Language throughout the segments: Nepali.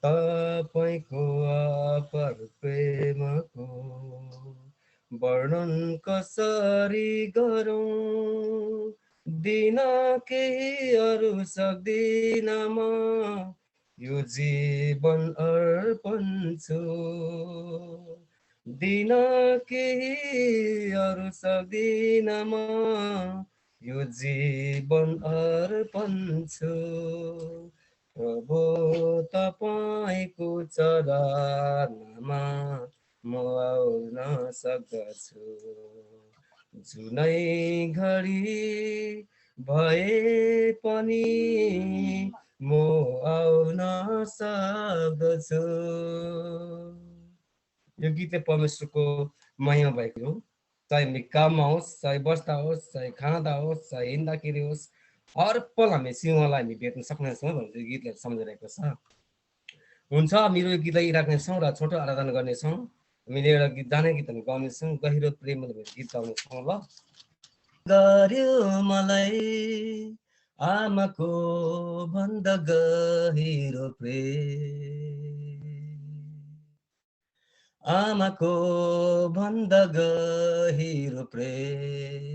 तपाईको अपार प्रेमको वर्णन कसरी गरौँ, दिन केही अरू सक्दिन म यो जीवन अर्पण छु, दिन केही अरू सक्दिन म यो जीवन अर्पण छु। प्रभु तपाईको चरणमा म आउन सक्दछु, जुनै घडी भए पनि म आउन सक्दछु। यो गीतले परमेश्वरको महिमा भएको हो। चाहे हामी काममा होस्, चाहे बस्दा होस्, चाहे खाँदा होस्, चाहे हिँड्दाखेरि होस्, हर पल हामी सिंहलाई हामी भेट्न सक्नेछौँ भनेर यो गीतले सम्झिरहेको छ। हुन्छ, मेरो यो गीतलाई राख्नेछौँ र छोटो आराधना गर्नेछौँ। हामीले एउटा गीत, जाने गीत हामी गाउनेछौँ, गहिरो प्रेम गीत गाउनेछौँ। ल गर्यो मलाई आमाको भन्दा गहिरो प्रेम, आमाको भन्दा गहिरो प्रेम,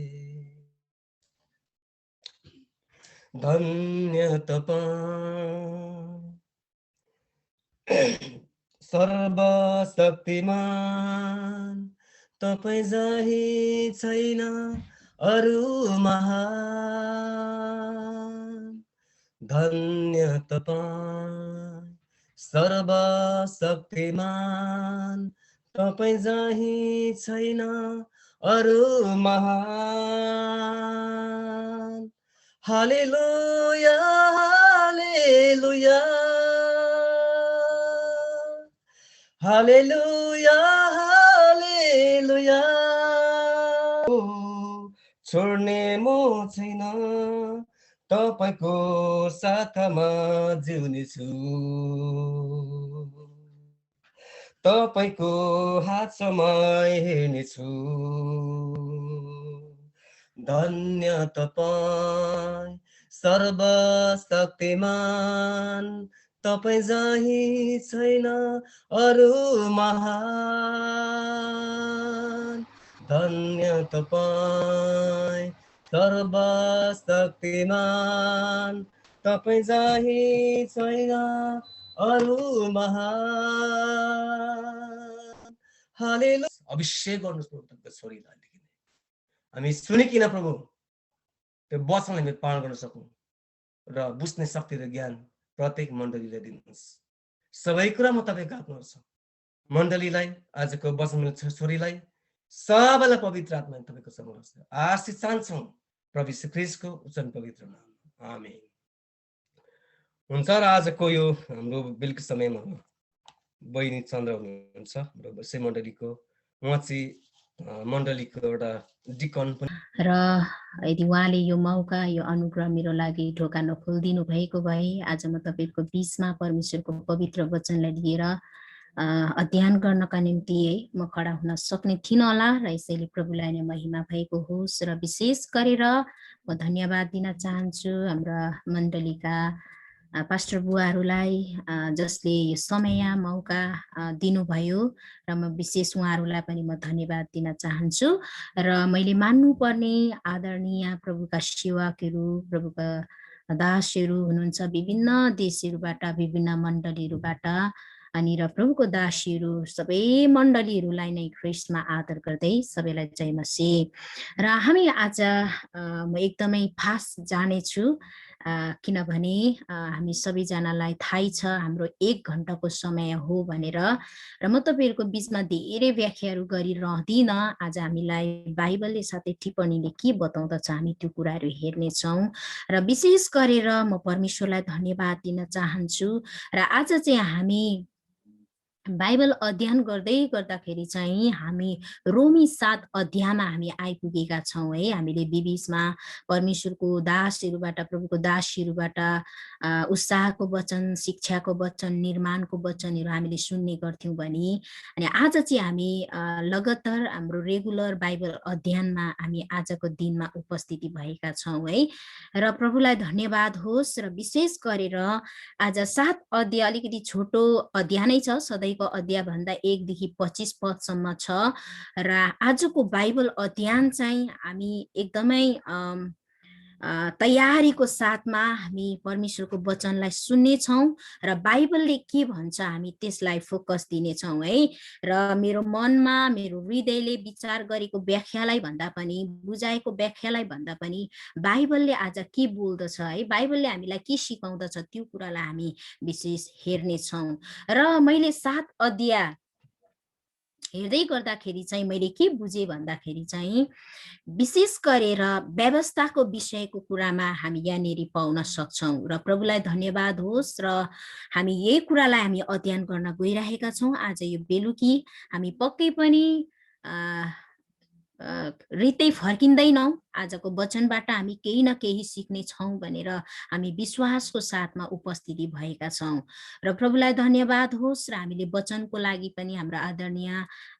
धन्य तपाईं सर्वशक्तिमान, तपाईं जही छैन अरू महान, धन्य तपाईं सर्वशक्तिमान, तपाईं जही छैन अरू महान। हालेलुया हालेलुया हालेलुया हालेलुया, छोड्ने म छैन, तपाईको साथमा जिउने छु, तपाईको हातसम्म हेर्नेछु, धन्य तपाईं सर्वशक्तिमान, तपाईं जही छैन अरू महान, धन्य तपाईं सर्वशक्तिमान, तपाईं जही छैन अरू महान। हालेलुया। अभिषेक गर्नुहोस् प्रभुको छोरीलाई, हामी सुनिकिन प्रभु त्यो वचनलाई हामी पालन गर्न सकौँ र बुझ्ने शक्ति र ज्ञान प्रत्येक मण्डलीलाई दिनुहोस्। सबै कुरा म तपाईँको हातमा छ। मण्डलीलाई, आजको वचन छोरीलाई, सबैलाई पवित्र आत्मा तपाईँको समक्ष आशीष चाहन्छौँ प्रभु यीशु ख्रीष्टको उच्च पवित्र नाममा, आमेन। हुन्छ, र आजको यो हाम्रो बेलुकी समयमा बहिनी चन्द्र हुनुहुन्छ र बसै मण्डलीको, उहाँ चाहिँ मण्डलीको एउटा डिकन पनि, र यदि उहाँले यो मौका, यो अनुग्रह मेरो लागि ढोका नखोलिदिनु भएको भए आज म तपाईँको बिचमा परमेश्वरको पवित्र वचनलाई लिएर अध्ययन गर्नका निम्ति है म खडा हुन सक्ने थिइनँ होला, र यसैले प्रभुलाई नै महिमा भएको होस्। र विशेष गरेर म धन्यवाद दिन चाहन्छु हाम्रा मण्डलीका पास्टर बुवाहरूलाई, जसले यो समय मौका दिनुभयो, र म विशेष उहाँहरूलाई पनि म धन्यवाद दिन चाहन्छु। र मैले मान्नुपर्ने आदरणीय प्रभुका सेवकहरू, प्रभुका दासहरू हुनुहुन्छ विभिन्न देशहरूबाट, विभिन्न मण्डलीहरूबाट, अनि र प्रभुको दासीहरू सबै मण्डलीहरूलाई नै ख्रीष्टमा आदर गर्दै सबैलाई जय मसीह। र हामी आज म एकदमै फास्ट जानेछु, किनभने हामी सबैजनालाई थाहै छ हाम्रो 1 घण्टाको समय हो भनेर, र म तपाईँहरूको बिचमा धेरै व्याख्याहरू गरिरहदिनँ। आज हामीलाई बाइबलले साथै टिप्पणीले के बताउँदछ हामी त्यो कुराहरू हेर्नेछौँ। र विशेष गरेर म परमेश्वरलाई धन्यवाद दिन चाहन्छु। र आज चाहिँ हामी बाइबल अध्ययन गर्दै गर्दाखेरि चाहिँ हामी रोमी 7 अध्यायमा हामी आइपुगेका छौँ है। हामीले बिबिचमा परमेश्वरको दासहरूबाट, प्रभुको दासहरूबाट उत्साहको वचन, शिक्षाको वचन, निर्माणको वचनहरू हामीले सुन्ने गर्थ्यौँ भने, अनि आज चाहिँ हामी लगातार हाम्रो रेगुलर बाइबल अध्ययनमा हामी आजको दिनमा उपस्थिति भएका छौँ है। र प्रभुलाई धन्यवाद होस्। र विशेष गरेर आज 7 अध्याय अलिकति छोटो अध्याय नै छ, सधैँको अध्याय भन्दा 1 देखि 25 पदसम्म छ। र आजको बाइबल अध्ययन चाहिँ हामी एकदमै तयारीको साथमा हामी परमेश्वरको वचनलाई सुन्नेछौँ र बाइबलले के भन्छ हामी त्यसलाई फोकस दिनेछौँ है। र मेरो मनमा, मेरो हृदयले विचार गरेको व्याख्यालाई भन्दा पनि, बुझाएको व्याख्यालाई भन्दा पनि बाइबलले आज के बोल्दछ है, बाइबलले हामीलाई के सिकाउँदछ, त्यो कुरालाई हामी विशेष हेर्नेछौँ। र मैले 7 अध्याय हेर्दै गर्दाखेरि चाहिँ मैले के बुझेँ भन्दाखेरि चाहिँ विशेष गरेर व्यवस्थाको विषयको कुरामा हामी यहाँनिर पाउन सक्छौँ। र प्रभुलाई धन्यवाद होस्। र हामी यही कुरालाई हामी अध्ययन गर्न गइरहेका छौँ। आज यो बेलुकी हामी पक्कै पनि रित्तै फर्किँदैनौँ। आजको वचनबाट हामी केही न केही सिक्ने छौँ भनेर हामी विश्वासको साथमा उपस्थिति भएका छौँ। र प्रभुलाई धन्यवाद होस्। र हामीले वचनको लागि पनि हाम्रो आदरणीय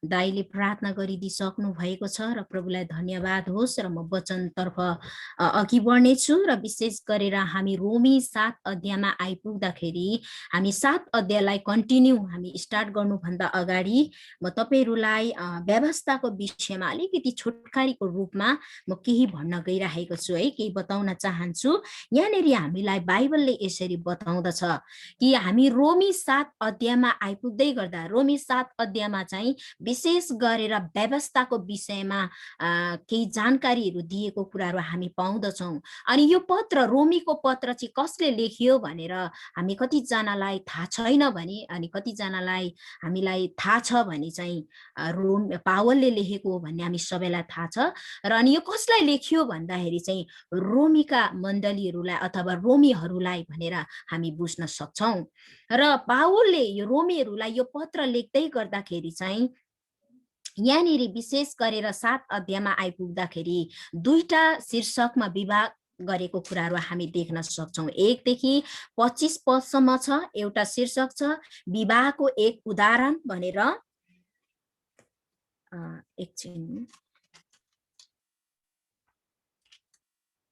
दाइले प्रार्थना गरिदिइसक्नु भएको छ। र प्रभुलाई धन्यवाद होस्। र म वचनतर्फ अघि बढ्नेछु। र विशेष गरेर हामी रोमी 7 अध्यायमा आइपुग्दाखेरि हामी 7 अध्यायलाई कन्टिन्यू हामी स्टार्ट गर्नुभन्दा अगाडि म तपाईहरूलाई व्यवस्थाको विषयमा अलिकति छोटकारीको रूपमा म केही भन्न गइरहेको छु है, केही बताउन चाहन्छु। यहाँनिर हामीलाई बाइबलले यसरी बताउँदछ कि हामी रोमी 7 अध्यायमा आइपुग्दै गर्दा रोमी 7 अध्यायमा चाहिँ विशेष गरेर व्यवस्थाको विषयमा केही जानकारीहरू दिएको कुराहरू हामी पाउँदछौँ। अनि यो पत्र, रोमीको पत्र चाहिँ कसले लेखियो भनेर हामी कतिजनालाई थाहा छैन भने, अनि कतिजनालाई हामीलाई थाहा छ भने चाहिँ पावलले लेखेको हो भन्ने हामी सबैलाई थाहा छ। र अनि यो कसलाई लेखियो भन्दाखेरि चाहिँ रोमीका मण्डलीहरूलाई अथवा रोमीहरूलाई भनेर हामी बुझ्न सक्छौँ। र पावलले यो रोमीहरूलाई यो पत्र लेख्दै गर्दाखेरि चाहिँ यहाँनिर विशेष गरेर 7 अध्यायमा आइपुग्दाखेरि 2टा शीर्षकमा विभाग गरेको कुराहरू हामी देख्न सक्छौँ। 1 देखि 25 पदसम्म छ। एउटा शीर्षक छ विवाहको एक उदाहरण भनेर। एकछिन,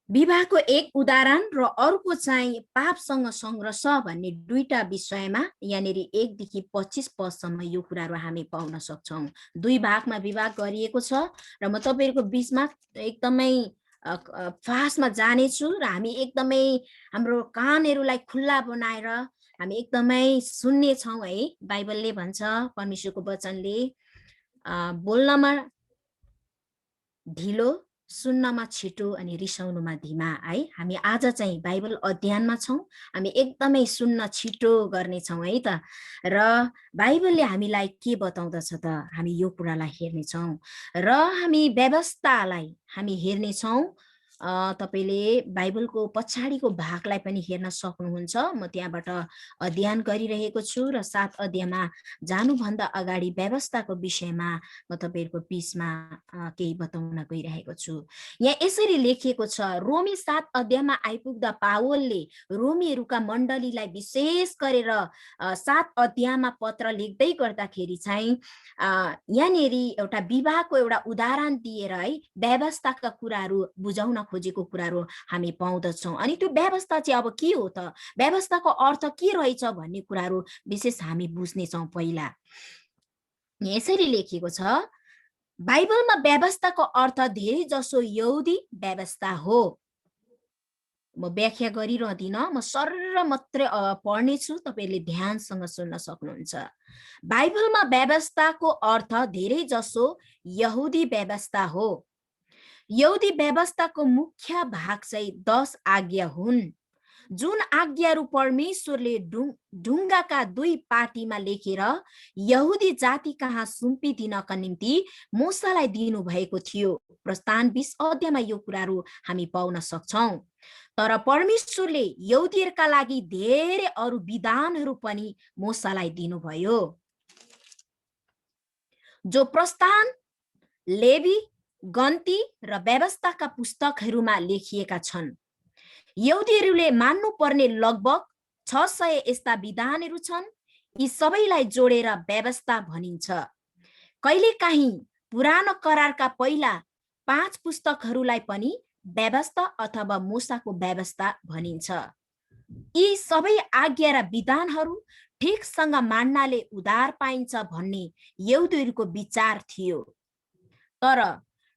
विवाहको एक उदाहरण र अर्को चाहिँ पापसँग सङ्घर्ष भन्ने 2टा विषयमा यहाँनिर 1 देखि 25 पदसम्म यो कुराहरू हामी पाउन सक्छौँ। 2 भागमा विभाग गरिएको छ। र म तपाईहरुको बीचमा एकदमै फास्टमा जानेछु र हामी एकदमै हाम्रो कानहरूलाई खुल्ला बनाएर हामी एकदमै सुन्ने छौँ है। बाइबलले भन्छ, परमेश्वरको वचनले बोल्नमा ढिलो, सुन्नमा छिटो अनि रिसाउनुमा धीमा है। हामी आज चाहिँ बाइबल अध्ययनमा छौँ। हामी एकदमै सुन्न छिटो गर्ने छौँ है त। र बाइबलले हामीलाई के बताउँदछ त हामी यो कुरालाई हेर्नेछौँ। र हामी व्यवस्थालाई हामी हेर्नेछौँ। तपाईले बाइबलको पछाडिको भागलाई पनि हेर्न सक्नुहुन्छ। म त्यहाँबाट अध्ययन गरिरहेको छु र 7 अध्यायमा जानुभन्दा अगाडि व्यवस्थाको विषयमा म तपाईहरुको बीचमा केही बताउन गइरहेको छु। यहाँ यसरी लेखिएको छ, रोमी 7 अध्यायमा आइपुग्दा पावलले रोमीहरूका मण्डलीलाई विशेष गरेर 7 अध्यायमा पत्र लेख्दै गर्दाखेरि चाहिँ यहाँनिर एउटा विवाहको एउटा उदाहरण दिएर है व्यवस्थाका कुराहरू बुझाउन खोजेको कुराहरू हामी पाउँदछौँ। अनि त्यो व्यवस्था चाहिँ अब के हो त, व्यवस्थाको अर्थ के रहेछ भन्ने कुराहरू विशेष हामी बुझ्नेछौँ। पहिला यसरी लेखिएको छ, बाइबलमा व्यवस्थाको अर्थ धेरै जसो यहुदी व्यवस्था हो। म व्याख्या गरिरहदिन, म सरर मात्रै पढ्नेछु, तपाईले ध्यानसँग सुन्न सक्नुहुन्छ। बाइबलमा व्यवस्थाको अर्थ धेरै जसो यहुदी व्यवस्था हो। यहुदी व्यवस्थाको मुख्य भाग चाहिँ 10 आज्ञा हुन्, जुन आज्ञाहरू परमेश्वरले ढुङ्गाका 2 पाटीमा लेखेर यहुदी जाति कहाँ सुम्पिदिनका निम्ति मूसालाई दिनु भएको थियो। प्रस्थान 20 अध्यायमा यो कुराहरू हामी पाउन सक्छौँ। तर परमेश्वरले यहुदीहरूका लागि धेरै अरू विधानहरू पनि मूसालाई दिनुभयो। जो प्रस्थान, लेवी, गन्ती र व्यवस्थाका पुस्तकहरूमा लेखिएका छन्। यहुदीहरूले मान्नुपर्ने लगभग 600 यस्ता विधानहरू छन्। यी सबैलाई जोडेर व्यवस्था भनिन्छ। कहिलेकाहीँ पुरानो करारका पहिला 5 पुस्तकहरूलाई पनि व्यवस्था अथवा मूसाको व्यवस्था भनिन्छ। यी सबै आज्ञा र विधानहरू ठिकसँग मान्नाले उद्धार पाइन्छ भन्ने यहुदीहरूको विचार थियो। तर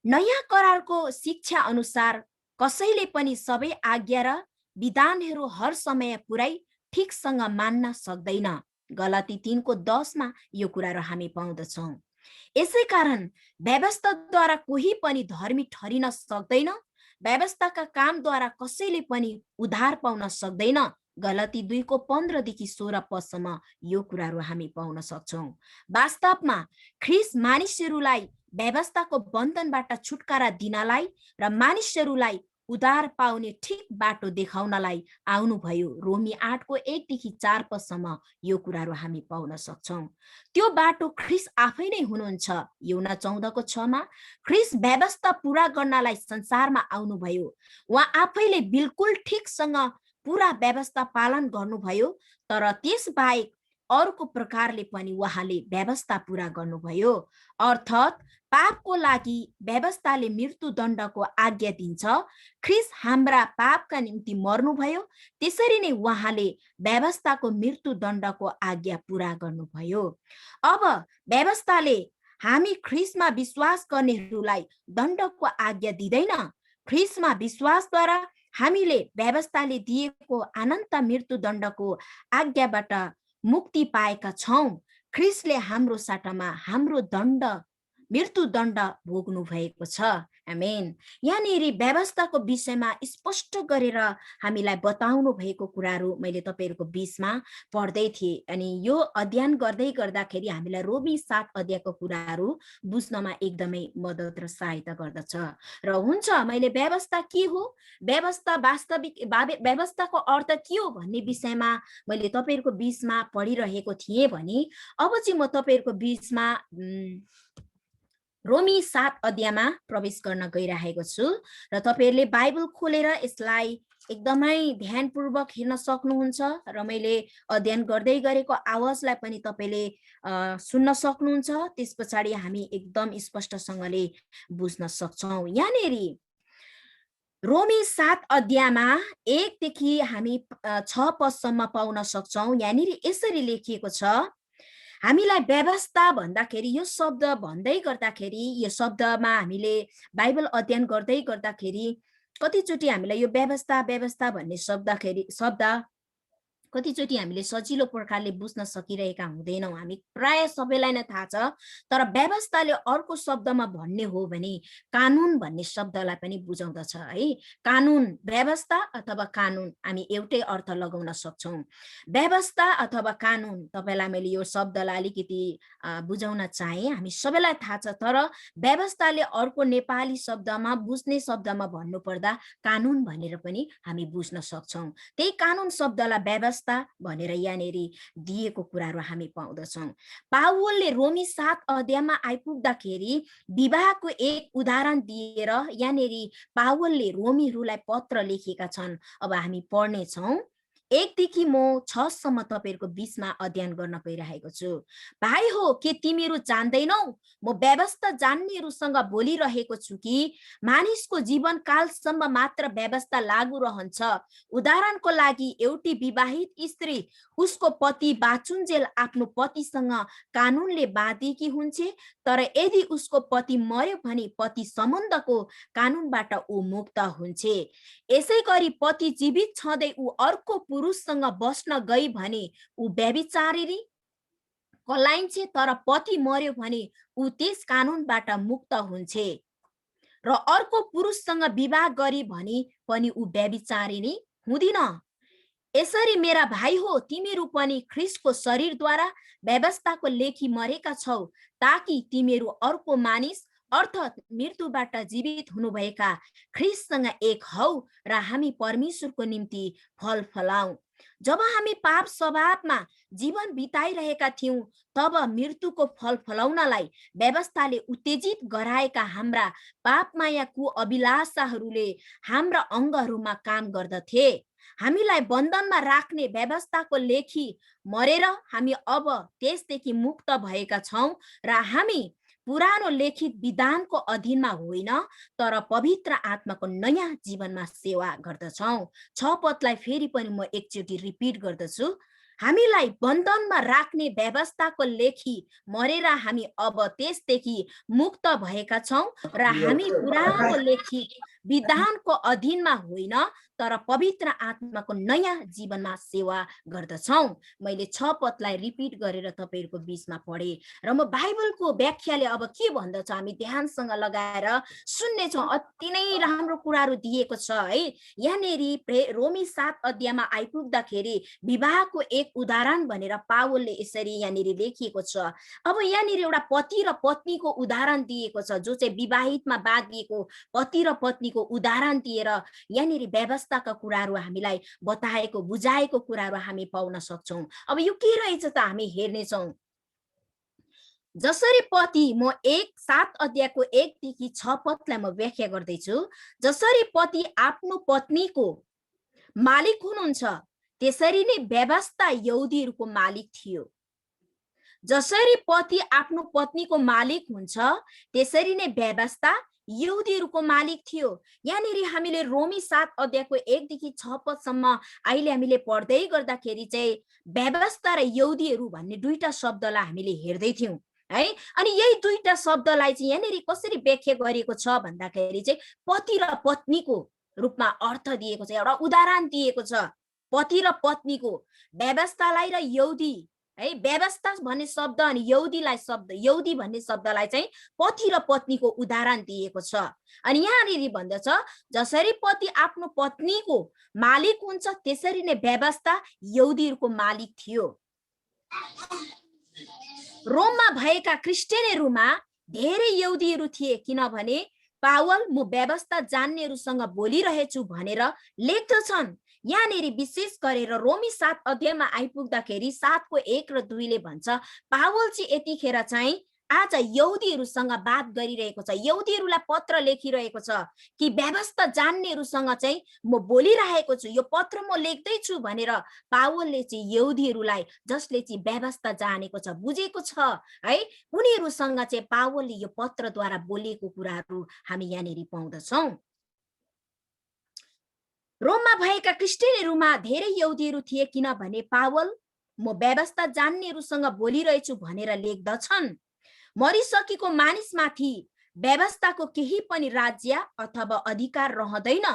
नयाँ करारको शिक्षा अनुसार कसैले पनि सबै आज्ञा र विधानहरू हर समय पुरै ठिकसँग मान्न सक्दैन। गलाती 3:10 मा यो कुराहरू हामी पाउँदछौँ। यसै कारण व्यवस्थाद्वारा कोही पनि धर्मी ठहरिन सक्दैन। व्यवस्थाका कामद्वारा कसैले पनि उद्धार पाउन सक्दैन। गलाती 2:15 देखि 16 पदसम्म यो कुराहरू हामी पाउन सक्छौँ। वास्तवमा ख्रीष्ट मानिसहरूलाई व्यवस्थाको बन्धनबाट छुटकारा दिनलाई र मानिसहरूलाई उद्धार पाउने ठिक बाटो देखाउनलाई आउनुभयो। रोमी 8:1 देखि 4 पदसम्म यो कुराहरू हामी पाउन सक्छौँ। त्यो बाटो ख्रीष्ट आफै नै हुनुहुन्छ। यूहन्ना 14:6 मा ख्रीष्ट व्यवस्था पूरा गर्नलाई संसारमा आउनुभयो। उहाँ आफैले बिल्कुल ठिकसँग पूरा व्यवस्था पालन गर्नुभयो। तर त्यसबाहेक अर्को प्रकारले पनि उहाँले व्यवस्था पूरा गर्नुभयो। अर्थात् पापको लागि व्यवस्थाले मृत्युदण्डको आज्ञा दिन्छ। ख्रीष्ट हाम्रा पापका निम्ति मर्नुभयो। त्यसरी नै उहाँले व्यवस्थाको मृत्युदण्डको आज्ञा पूरा गर्नुभयो। अब व्यवस्थाले हामी ख्रीष्टमा विश्वास गर्नेहरूलाई दण्डको आज्ञा दिँदैन। ख्रीष्टमा विश्वासद्वारा हामीले व्यवस्थाले दिएको अनन्त मृत्युदण्डको आज्ञाबाट मुक्ति पाएका छौँ। ख्रीष्टले हाम्रो साटामा हाम्रो मृत्युदण्ड भोग्नु भएको छ। आमेन। यहाँनिर व्यवस्थाको विषयमा स्पष्ट गरेर हामीलाई बताउनु भएको कुराहरू मैले तपाईहरुको बीचमा पढ्दै थिएँ। अनि यो अध्ययन गर्दै गर्दाखेरि हामीलाई रोमी 7 अध्यायको कुराहरू बुझ्नमा एकदमै मद्दत र सहायता गर्दछ। र हुन्छ मैले व्यवस्था के हो, व्यवस्था वास्तविक व्यवस्थाको अर्थ के हो भन्ने विषयमा मैले तपाईहरुको बीचमा पढिरहेको थिएँ भने अब चाहिँ म तपाईहरुको बीचमा रोमी 7 अध्यायमा प्रवेश गर्न गइरहेको छु र तपाईहरुले बाइबल खोलेर यसलाई एकदमै ध्यानपूर्वक हेर्न सक्नुहुन्छ र मैले अध्ययन गर्दै गरेको आवाजलाई पनि तपाईले सुन्न सक्नुहुन्छ। त्यसपछि हामी एकदम स्पष्टसँगले बुझ्न सक्छौं। यहाँनेरि रोमी 7 अध्यायमा 1 देखि हामी 6 पदसम्म पाउन सक्छौं। यहाँनेरि यसरी लेखिएको छ, हामीलाई व्यवस्था भन्दाखेरि यो शब्द भन्दै गर्दाखेरि यो शब्दमा हामीले बाइबल अध्ययन गर्दै गर्दाखेरि कतिचोटि हामीलाई यो व्यवस्था भन्ने शब्द कतिचोटि हामीले सजिलो प्रकारले बुझ्न सकिरहेका हुँदैनौँ। हामी प्राय सबैलाई नै थाहा छ। तर व्यवस्थाले अर्को शब्दमा भन्ने हो भने कानुन भन्ने शब्दलाई पनि बुझाउँदछ है। कानुन, व्यवस्था अथवा कानुन हामी एउटै अर्थ लगाउन सक्छौं। व्यवस्था अथवा कानुन तपाईलाई मैले यो शब्दलाई अलिकति बुझाउन चाहे। हामी सबैलाई थाहा छ। तर व्यवस्थाले अर्को नेपाली शब्दमा बुझ्ने शब्दमा भन्नु पर्दा कानुन भनेर पनि हामी बुझ्न सक्छौं। त्यही कानुन शब्दलाई व्यवस्था भनेर यहाँनेरि दिएको कुराहरू हामी पाउँदछौं। पावलले रोमी 7 अध्यायमा आइपुग्दाखेरि विवाहको एक उदाहरण दिएर यहाँनेरि पावलले रोमीहरूलाई पत्र लेखेका छन्। अब हामी पढ्ने छौं। 1 देखि म 6 सम्म तपाईहरुको बीचमा अध्ययन गर्न गइरहेको छु। भाइ हो, के तिमीहरू जान्दैनौ? म व्यवस्था जान्नेहरूसँग बोलिरहेको छु कि मानिसको जीवनकालसम्म मात्र व्यवस्था लागू रहन्छ। उदाहरणको लागि एउटी विवाहित स्त्री उसको पति बाँचुन्जेल आफ्नो पतिसँग कानुनले बाँधेकी हुन्छे। तर यदि उसको पति मर्यो भने पति सम्बन्धको कानुनबाट ऊ मुक्त हुन्छे। यसै गरी पति जीवित छँदै ऊ अर्को पुरुषसँग बस्न गई भने ऊ व्यभिचारिणी कहलाइन्छे। तर पति मर्यो भने ऊ त्यस कानुनबाट मुक्त हुन्छे। र अर्को पुरुषसँग विवाह गरी भने पनि ऊ व्यभिचारिणी हुँदिन। यसरी मेरा भाइ हो, तिमीहरू पनि ख्रीष्टको शरीरद्वारा व्यवस्थाको लेखी मरेका छौ, ताकि तिमीहरू अर्को मानिस अर्थात् मृत्युबाट जीवित हुनुभएका ख्रीष्टसँग एक हौ र हामी परमेश्वरको निम्ति फल फलाऊ। जब हामी पाप स्वभावमा जीवन बिताइरहेका थियौं तब मृत्युको फल फलाउनलाई व्यवस्थाले उत्तेजित गराएका हाम्रा पापमाया कुअभिलाषाहरूले हाम्रा अङ्गहरूमा काम गर्दथे। हामीलाई बन्धनमा राख्ने व्यवस्थाको लेखी मरेर हामी अब त्यसदेखि मुक्त भएका छौं र हामी पुरानो लिखित विधानको अधीनमा होइन तर पवित्र आत्माको नयाँ जीवनमा सेवा गर्दछौं। 6 पदलाई फेरि पनि म एकचोटि रिपिट गर्दछु। हामीलाई बन्धनमा राख्ने व्यवस्थाको लेखी मरेर हामी अब त्यसदेखि मुक्त भएका छौं र हामी पुरानो लिखित विधानको अधीनमा होइन तर पवित्र आत्माको नयाँ जीवनमा सेवा गर्दछौं। मैले 6 पदलाई रिपिट गरेर तपाईहरुको बीचमा पढे र म बाइबलको व्याख्याले अब के भन्दछ हामी ध्यानसँग लगाएर सुन्ने छौं। अति नै राम्रो कुराहरु दिएको छ है। यहाँनेरि रोमी 7 अध्यायमा आइपुग्दाखेरि विवाहको एक उदाहरण भनेर पावलले यसरी यहाँनेरि लेखिएको छ। अब यहाँनेरि एउटा पति र पत्नीको उदाहरण दिएको छ जो चाहिँ विवाहितमा बाँधिएको पति र पत्नीको उदाहरण दिएर यहाँनेरि व्यवस्थाका कुराहरु हामीलाई बताएको बुझाएको कुराहरु हामी पाउन सक्छौं। अब यो के रहेछ त हामी हेर्ने छौं। जसरी पति म 7 अध्यायको 1 देखि 6 पदलाई म व्याख्या गर्दैछु। जसरी पति आफ्नो पत्नीको मालिक हुनुहुन्छ त्यसरी नै व्यवस्था यहुदीहरूको मालिक थियो। जसरी पति आफ्नो पत्नीको मालिक हुन्छ त्यसरी नै व्यवस्था यहुदीहरूको मालिक थियो। यहाँनेरि हामीले रोमी 7 अध्यायको 1 देखि 6 पदसम्म अहिले हामीले पढ्दै गर्दाखेरि चाहिँ व्यवस्था र यहुदीहरू भन्ने दुईटा शब्दलाई हामीले हेर्दै थियौं है। अनि यही दुईटा शब्दलाई चाहिँ यहाँनेरि कसरी व्याख्या गरिएको छ भन्दाखेरि चाहिँ पति र पत्नीको रूपमा अर्थ दिएको छ। एउटा उदाहरण दिएको छ पति र पत्नीको, व्यवस्थालाई र यहुदी है। व्यवस्था भन्ने शब्द अनि यहुदी भन्ने शब्दलाई चाहिँ पति र पत्नीको उदाहरण दिएको छ। अनि यहाँनेरि भन्दछ जसरी पति आफ्नो पत्नीको मालिक हुन्छ त्यसरी नै व्यवस्था यहुदीहरूको मालिक थियो। रोममा भएका क्रिस्चियनहरुमा धेरै यहुदीहरू थिए किनभने पावल म व्यवस्था जान्नेहरूसँग बोलिरहेछु भनेर लेख्दछन्। यहाँनेरि विशेष गरेर रोमी 7 अध्यायमा आइपुग्दाखेरि 7 को 1 र 2 ले भन्छ पावल चाहिँ यतिखेर चाहिँ आज यहुदीहरूसँग बात गरिरहेको छ। यहुदीहरूलाई पत्र लेखिरहेको छ कि व्यवस्था जान्नेहरूसँग चाहिँ म बोलिरहेको छु, यो पत्र म लेख्दै छु भनेर पावलले चाहिँ यहुदीहरूलाई जसले चाहिँ व्यवस्था जानेको छ बुझेको छ है उनीहरूसँग चाहिँ पावलले यो पत्रद्वारा बोलेको कुराहरू हामी यहाँनेरि पाउँदछौं। रोममा भएका क्रिस्चियनहरुमा धेरै यहुदीहरू थिए किनभने पावल म व्यवस्था जान्नेहरूसँग बोलिरहेछु भनेर लेख्दछन्। मरिसकेको मानिसमाथि व्यवस्थाको केही पनि राज्य अथवा अधिकार रहँदैन।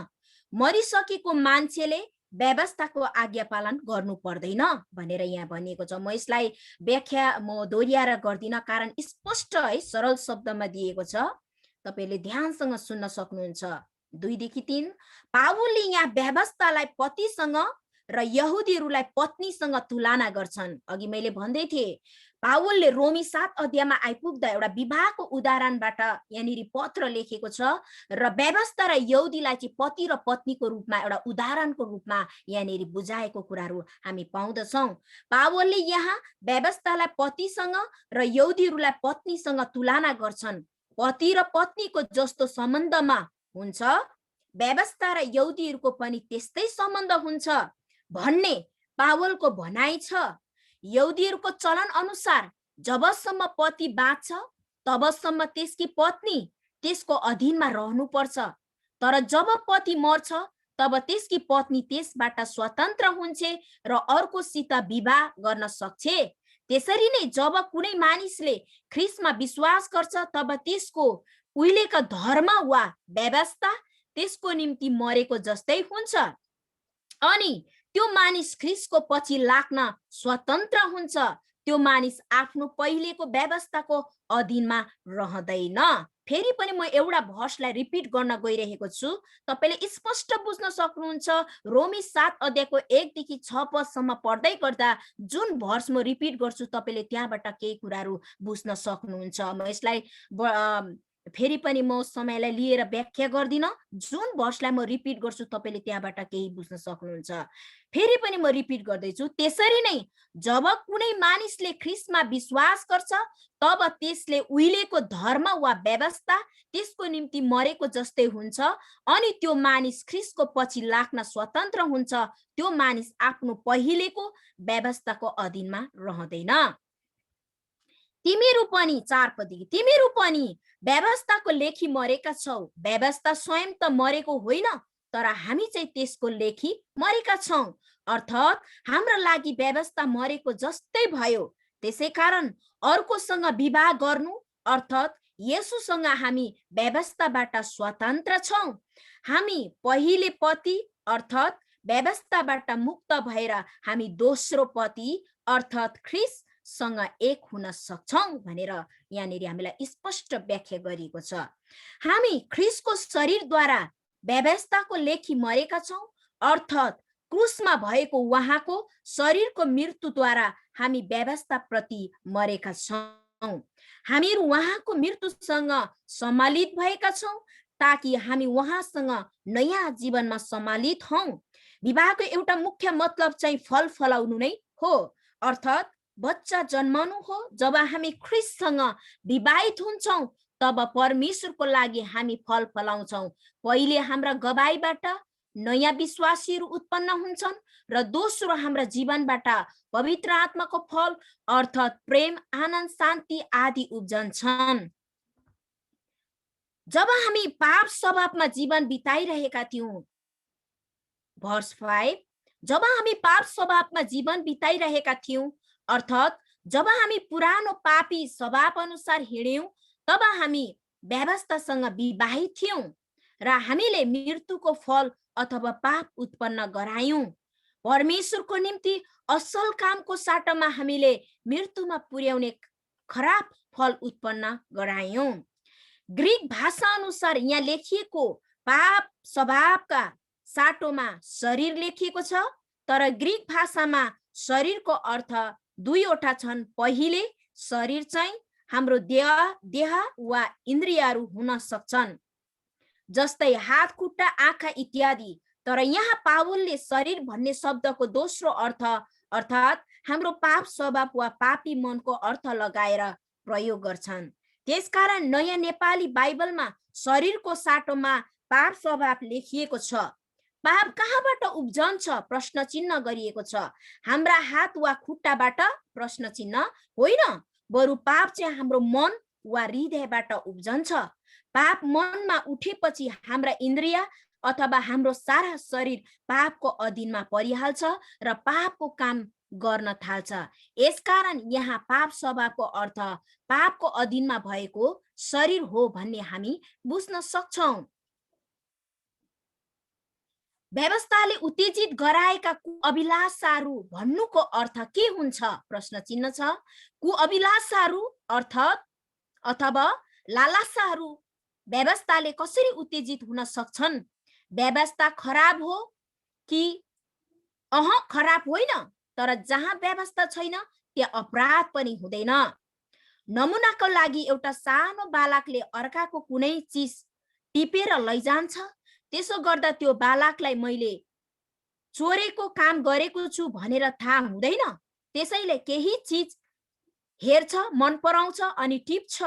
मरिसकेको मान्छेले व्यवस्थाको आज्ञा पालन गर्नु पर्दैन भनेर यहाँ भनिएको छ। म यसलाई व्याख्या म दोहोर्याएर गर्दिन कारण स्पष्ट है सरल शब्दमा दिएको छ। तपाईले ध्यानसँग सुन्न सक्नुहुन्छ। 2 देखि 3 पावलले यहाँ व्यवस्थालाई पतिसँग र यहुदीहरूलाई पत्नीसँग तुलना गर्छन्। अघि मैले भन्दै थिए पावलले रोमी 7 अध्यायमा आइपुग्दा एउटा विवाहको उदाहरणबाट यहाँनेरि पत्र लेखेको छ र व्यवस्था र यहुदीलाई चाहिँ पति र पत्नीको रूपमा एउटा उदाहरणको रूपमा यहाँनेरि बुझाएको कुराहरू हामी पाउँदछौं। पावलले यहाँ व्यवस्थालाई पतिसँग र यहुदीहरूलाई पत्नीसँग तुलना गर्छन्। पति र पत्नीको जस्तो सम्बन्धमा हुन्छ व्यवस्था र यहुदीहरूको पनि त्यस्तै सम्बन्ध हुन्छ भन्ने पावलको भनाइ छ। यहुदीहरूको चलन अनुसार जबसम्म पति बाँच्छ तबसम्म त्यसकी पत्नी त्यसको अधीनमा रहनुपर्छ, तर जब पति मर्छ तब त्यसकी पत्नी त्यसबाट स्वतन्त्र हुन्छ र अर्कोसित विवाह गर्न सक्छ। त्यसरी नै जब कुनै मानिसले ख्रीष्टमा विश्वास गर्छ तब त्यसको उहिलेको धर्म वा व्यवस्था त्यसको निम्ति मरेको जस्तै हुन्छ अनि त्यो मानिस ख्रीष्टको पछि लाग्न स्वतन्त्र हुन्छ। त्यो मानिस आफ्नो पहिलेको व्यवस्थाको अधीनमा रहँदैन। फेरि पनि म एउटा भर्सलाई रिपिट गर्न गइरहेको छु, तपाईले स्पष्ट बुझ्न सक्नुहुन्छ। रोमी 7 अध्यायको 1 देखि 6 पदसम्म पढ्दै गर्दा जुन भर्स म रिपिट गर्छु तपाईले त्यहाँबाट केही कुराहरू बुझ्न सक्नुहुन्छ। म यसलाई फेरि पनि म समयलाई लिएर व्याख्या गर्दिन, जुन भर्सलाई म रिपिट गर्छु तपाईले त्यहाँबाट केही बुझ्न सक्नुहुन्छ। फेरि पनि म रिपिट गर्दैछु, त्यसरी नै जब कुनै मानिसले ख्रीष्टमा विश्वास गर्छ तब त्यसले उहिलेको धर्म वा व्यवस्था त्यसको निम्ति मरेको जस्तै हुन्छ अनि त्यो मानिस ख्रीष्टको पछि लाग्न स्वतन्त्र हुन्छ। त्यो मानिस आफ्नो पहिलेको व्यवस्थाको अधीनमा रहँदैन। तिमीहरू पनि 4 पदी, तिमीहरू पनि व्यवस्थाको लेखी मरेका छौ। व्यवस्था स्वयं त मरेको होइन, तर हामी चाहिँ त्यसको लेखी मरेका छौं। अर्थात् हाम्रो लागि व्यवस्था मरेको जस्तै भयो। त्यसैकारण अर्कोसँग विवाह गर्नु अर्थात् येशूसँग हामी व्यवस्थाबाट स्वतन्त्र छौं। हामी पहिले पति अर्थात् व्यवस्थाबाट मुक्त भएर हामी दोस्रो पति अर्थात् ख्रीष्ट सँग एक हुन सक्छौं भनेर यहाँनिर हामीलाई स्पष्ट व्याख्या गरिएको छ। हामी ख्रीष्टको शरीरद्वारा व्यवस्थाको लेखी मरेका छौं अर्थात् क्रुसमा भएको उहाँको शरीरको मृत्युद्वारा हामी व्यवस्था प्रति मरेका छौं। हामीहरू उहाँको मृत्युसँग सम्मिलित भएका छौं ताकि हामी उहाँसँग नयाँ जीवनमा सम्मिलित हौं। विवाहको एउटा मुख्य मतलब चाहिँ फल फलाउनु नै हो, अर्थात् बच्चा जन्माउनु हो। जब हामी ख्रीष्टसँग विवाहित हुन्छौं तब परमेश्वरको लागि हामी फल फलाउँछौं। पहिले हाम्रा गवाईबाट नयाँ विश्वासीहरू उत्पन्न हुन्छन् र दोस्रो हाम्रा जीवनबाट पवित्र आत्माको फल अर्थात् प्रेम, आनन्द, शान्ति आदि उब्जन्छन्। जब हामी पाप स्वभावमा जीवन बिताइरहेका थियौं, भर्स 5, जब हामी पाप स्वभावमा जीवन बिताइरहेका थियौं अर्थात् जब हामी पुरानो पापी स्वभाव अनुसार हिँड्यौं तब हामी व्यवस्थासँग विवाहित थियौं र हामीले मृत्युको फल अथवा पाप उत्पन्न गरायौं। परमेश्वरको निम्ति असल कामको साटोमा हामीले मृत्युमा पुर्याउने खराब फल उत्पन्न गरायौं। ग्रीक भाषा अनुसार यहाँ लेखिएको पाप स्वभावका साटोमा शरीर लेखिएको छ, तर ग्रीक भाषामा शरीरको अर्थ दुईवटा छन्। पहिले शरीर चाहिँ हाम्रो देह वा इन्द्रियहरू हुन सक्छन्, जस्तै हात, खुट्टा, आँखा इत्यादि। तर यहाँ पावलले शरीर भन्ने शब्दको दोस्रो अर्थ अर्थात् हाम्रो पाप स्वभाव वा पापी मनको अर्थ लगाएर प्रयोग गर्छन्। त्यसकारण नयाँ नेपाली बाइबलमा शरीरको साटोमा पाप स्वभाव लेखिएको छ। पाप कहाँबाट उब्जन्छ प्रश्न चिन्ह गरिएको छ। हाम्रा हात वा खुट्टाबाट प्रश्न चिन्ह होइन, बरु पाप चाहिँ हाम्रो मन वा हृदयबाट उब्जन्छ। पाप मनमा उठेपछि हाम्रा इन्द्रिय अथवा हाम्रो सारा शरीर पापको अधीनमा परिहाल्छ र पापको काम गर्न थाल्छ। यसकारण यहाँ पाप स्वभावको अर्थ पापको अधीनमा भएको शरीर हो भन्ने हामी बुझ्न सक्छौं। व्यवस्थाले उत्तेजित गराएका कुअभिलाषाहरू भन्नुको अर्थ के हुन्छ प्रश्न चिन्ह छ। कुअभिलाषाहरू अर्थात् अथवा लालसाहरू व्यवस्थाले कसरी उत्तेजित हुन सक्छन्? व्यवस्था खराब हो कि? खराब होइन, तर जहाँ व्यवस्था छैन त्यहाँ अपराध पनि हुँदैन। नमुनाको लागि एउटा सानो बालकले अर्काको कुनै चिज टिपेर लैजान्छ, त्यसो गर्दा त्यो बालकलाई मैले चोरेको काम गरेको छु भनेर थाहा हुँदैन। त्यसैले केही चिज हेर्छ, मन पराउँछ अनि टिप्छ।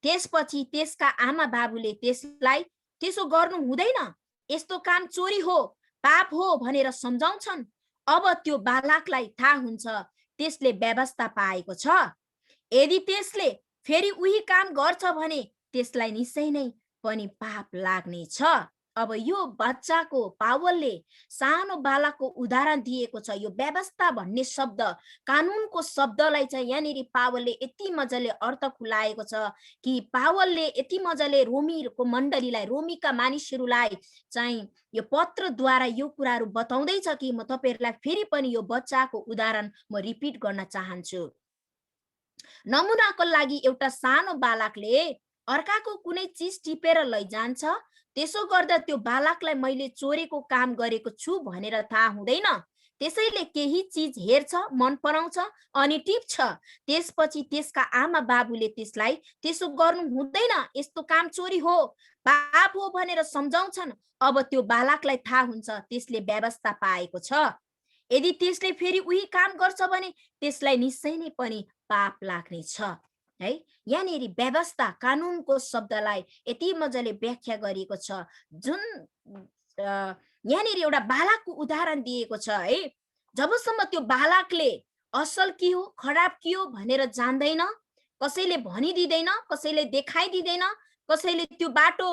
त्यसपछि त्यसका आमा बाबुले त्यसलाई त्यसो गर्नु हुँदैन, यस्तो काम चोरी हो, पाप हो भनेर सम्झाउँछन्। अब त्यो बालकलाई थाहा हुन्छ त्यसले व्यवस्था पाएको छ। यदि त्यसले फेरि उही काम गर्छ भने त्यसलाई निश्चय नै पनि पाप लाग्ने छ। अब यो बच्चाको पावलले सानो बालकको उदाहरण दिएको छ। यो व्यवस्था भन्ने शब्द कानुनको शब्दलाई चाहिँ यहाँनिर पावलले यति मजाले अर्थ खुलाएको छ कि पावलले यति मजाले रोमीको मण्डलीलाई, रोमीका मानिसहरूलाई चाहिँ यो पत्रद्वारा यो कुराहरू बताउँदैछ कि म तपाईहरुलाई फेरि पनि यो बच्चाको उदाहरण म रिपिट गर्न चाहन्छु। नमुनाको लागि एउटा सानो बालकले अर्काको कुनै चिज टिपेर लैजान्छ, त्यसो गर्दा त्यो बालकलाई मैले चोरेको काम गरेको छु भनेर थाहा हुँदैन। त्यसैले केही चीज हेर्छ, मन पराउँछ अनि टिप्छ। त्यसपछि त्यसका आमा बाबुले त्यसलाई त्यसो गर्नु हुँदैन, यस्तो काम चोरी हो, पाप हो भनेर सम्झाउँछन्। अब त्यो बालकलाई थाहा हुन्छ त्यसले व्यवस्था पाएको छ। यदि त्यसले फेरि उही काम गर्छ भने त्यसलाई निश्चय नै पनि पाप लाग्ने छ। है, यहाँनिर व्यवस्था, कानुनको शब्दलाई यति मजाले व्याख्या गरिएको छ। जुन यहाँनिर एउटा बालकको उदाहरण दिएको छ है। जबसम्म त्यो बालकले असल के हो, खराब के हो भनेर जान्दैन, कसैले भनिदिँदैन, कसैले देखाइदिँदैन, कसैले त्यो बाटो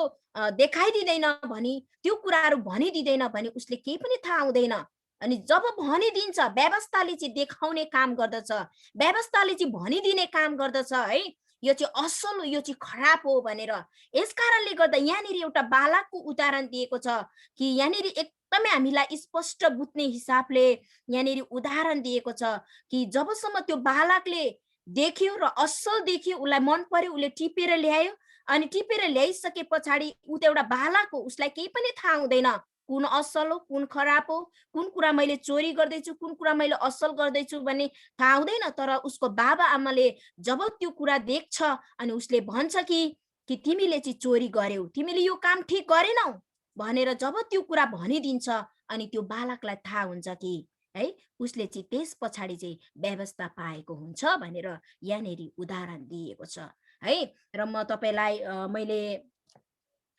देखाइदिँदैन भने, त्यो कुराहरू भनिदिँदैन भने उसले केही पनि थाहा हुँदैन। अनि जब भनिदिन्छ, व्यवस्थाले चाहिँ देखाउने काम गर्दछ, व्यवस्थाले चाहिँ भनिदिने काम गर्दछ है, यो चाहिँ असल हो, यो चाहिँ खराब हो भनेर। यस कारणले गर्दा यहाँनिर एउटा बालकको उदाहरण दिएको छ कि यहाँनिर एकदमै हामीलाई स्पष्ट बुझ्ने हिसाबले यहाँनिर उदाहरण दिएको छ कि जबसम्म त्यो बालकले देख्यो र असल देख्यो, उसलाई मन पर्यो, उसले टिपेर ल्यायो, अनि टिपेर ल्याइसके पछाडि ऊ त एउटा बालक हो, उसलाई केही पनि थाहा हुँदैन कुन असल हो, कुन खराब हो, कुन कुरा मैले चोरी गर्दैछु, कुन कुरा मैले असल गर्दैछु भन्ने थाहा हुँदैन। तर उसको बाबा आमाले जब त्यो कुरा देख्छ अनि उसले भन्छ कि तिमीले चाहिँ चोरी गर्यौ, तिमीले यो काम ठिक गरेनौ भनेर जब त्यो कुरा भनिदिन्छ अनि त्यो बालकलाई थाहा हुन्छ कि है उसले चाहिँ त्यस पछाडि चाहिँ व्यवस्था पाएको हुन्छ भनेर यहाँनिर उदाहरण दिएको छ है। र म तपाईलाई मैले